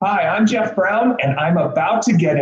Hi, I'm Jeff Brown, and I'm about to get in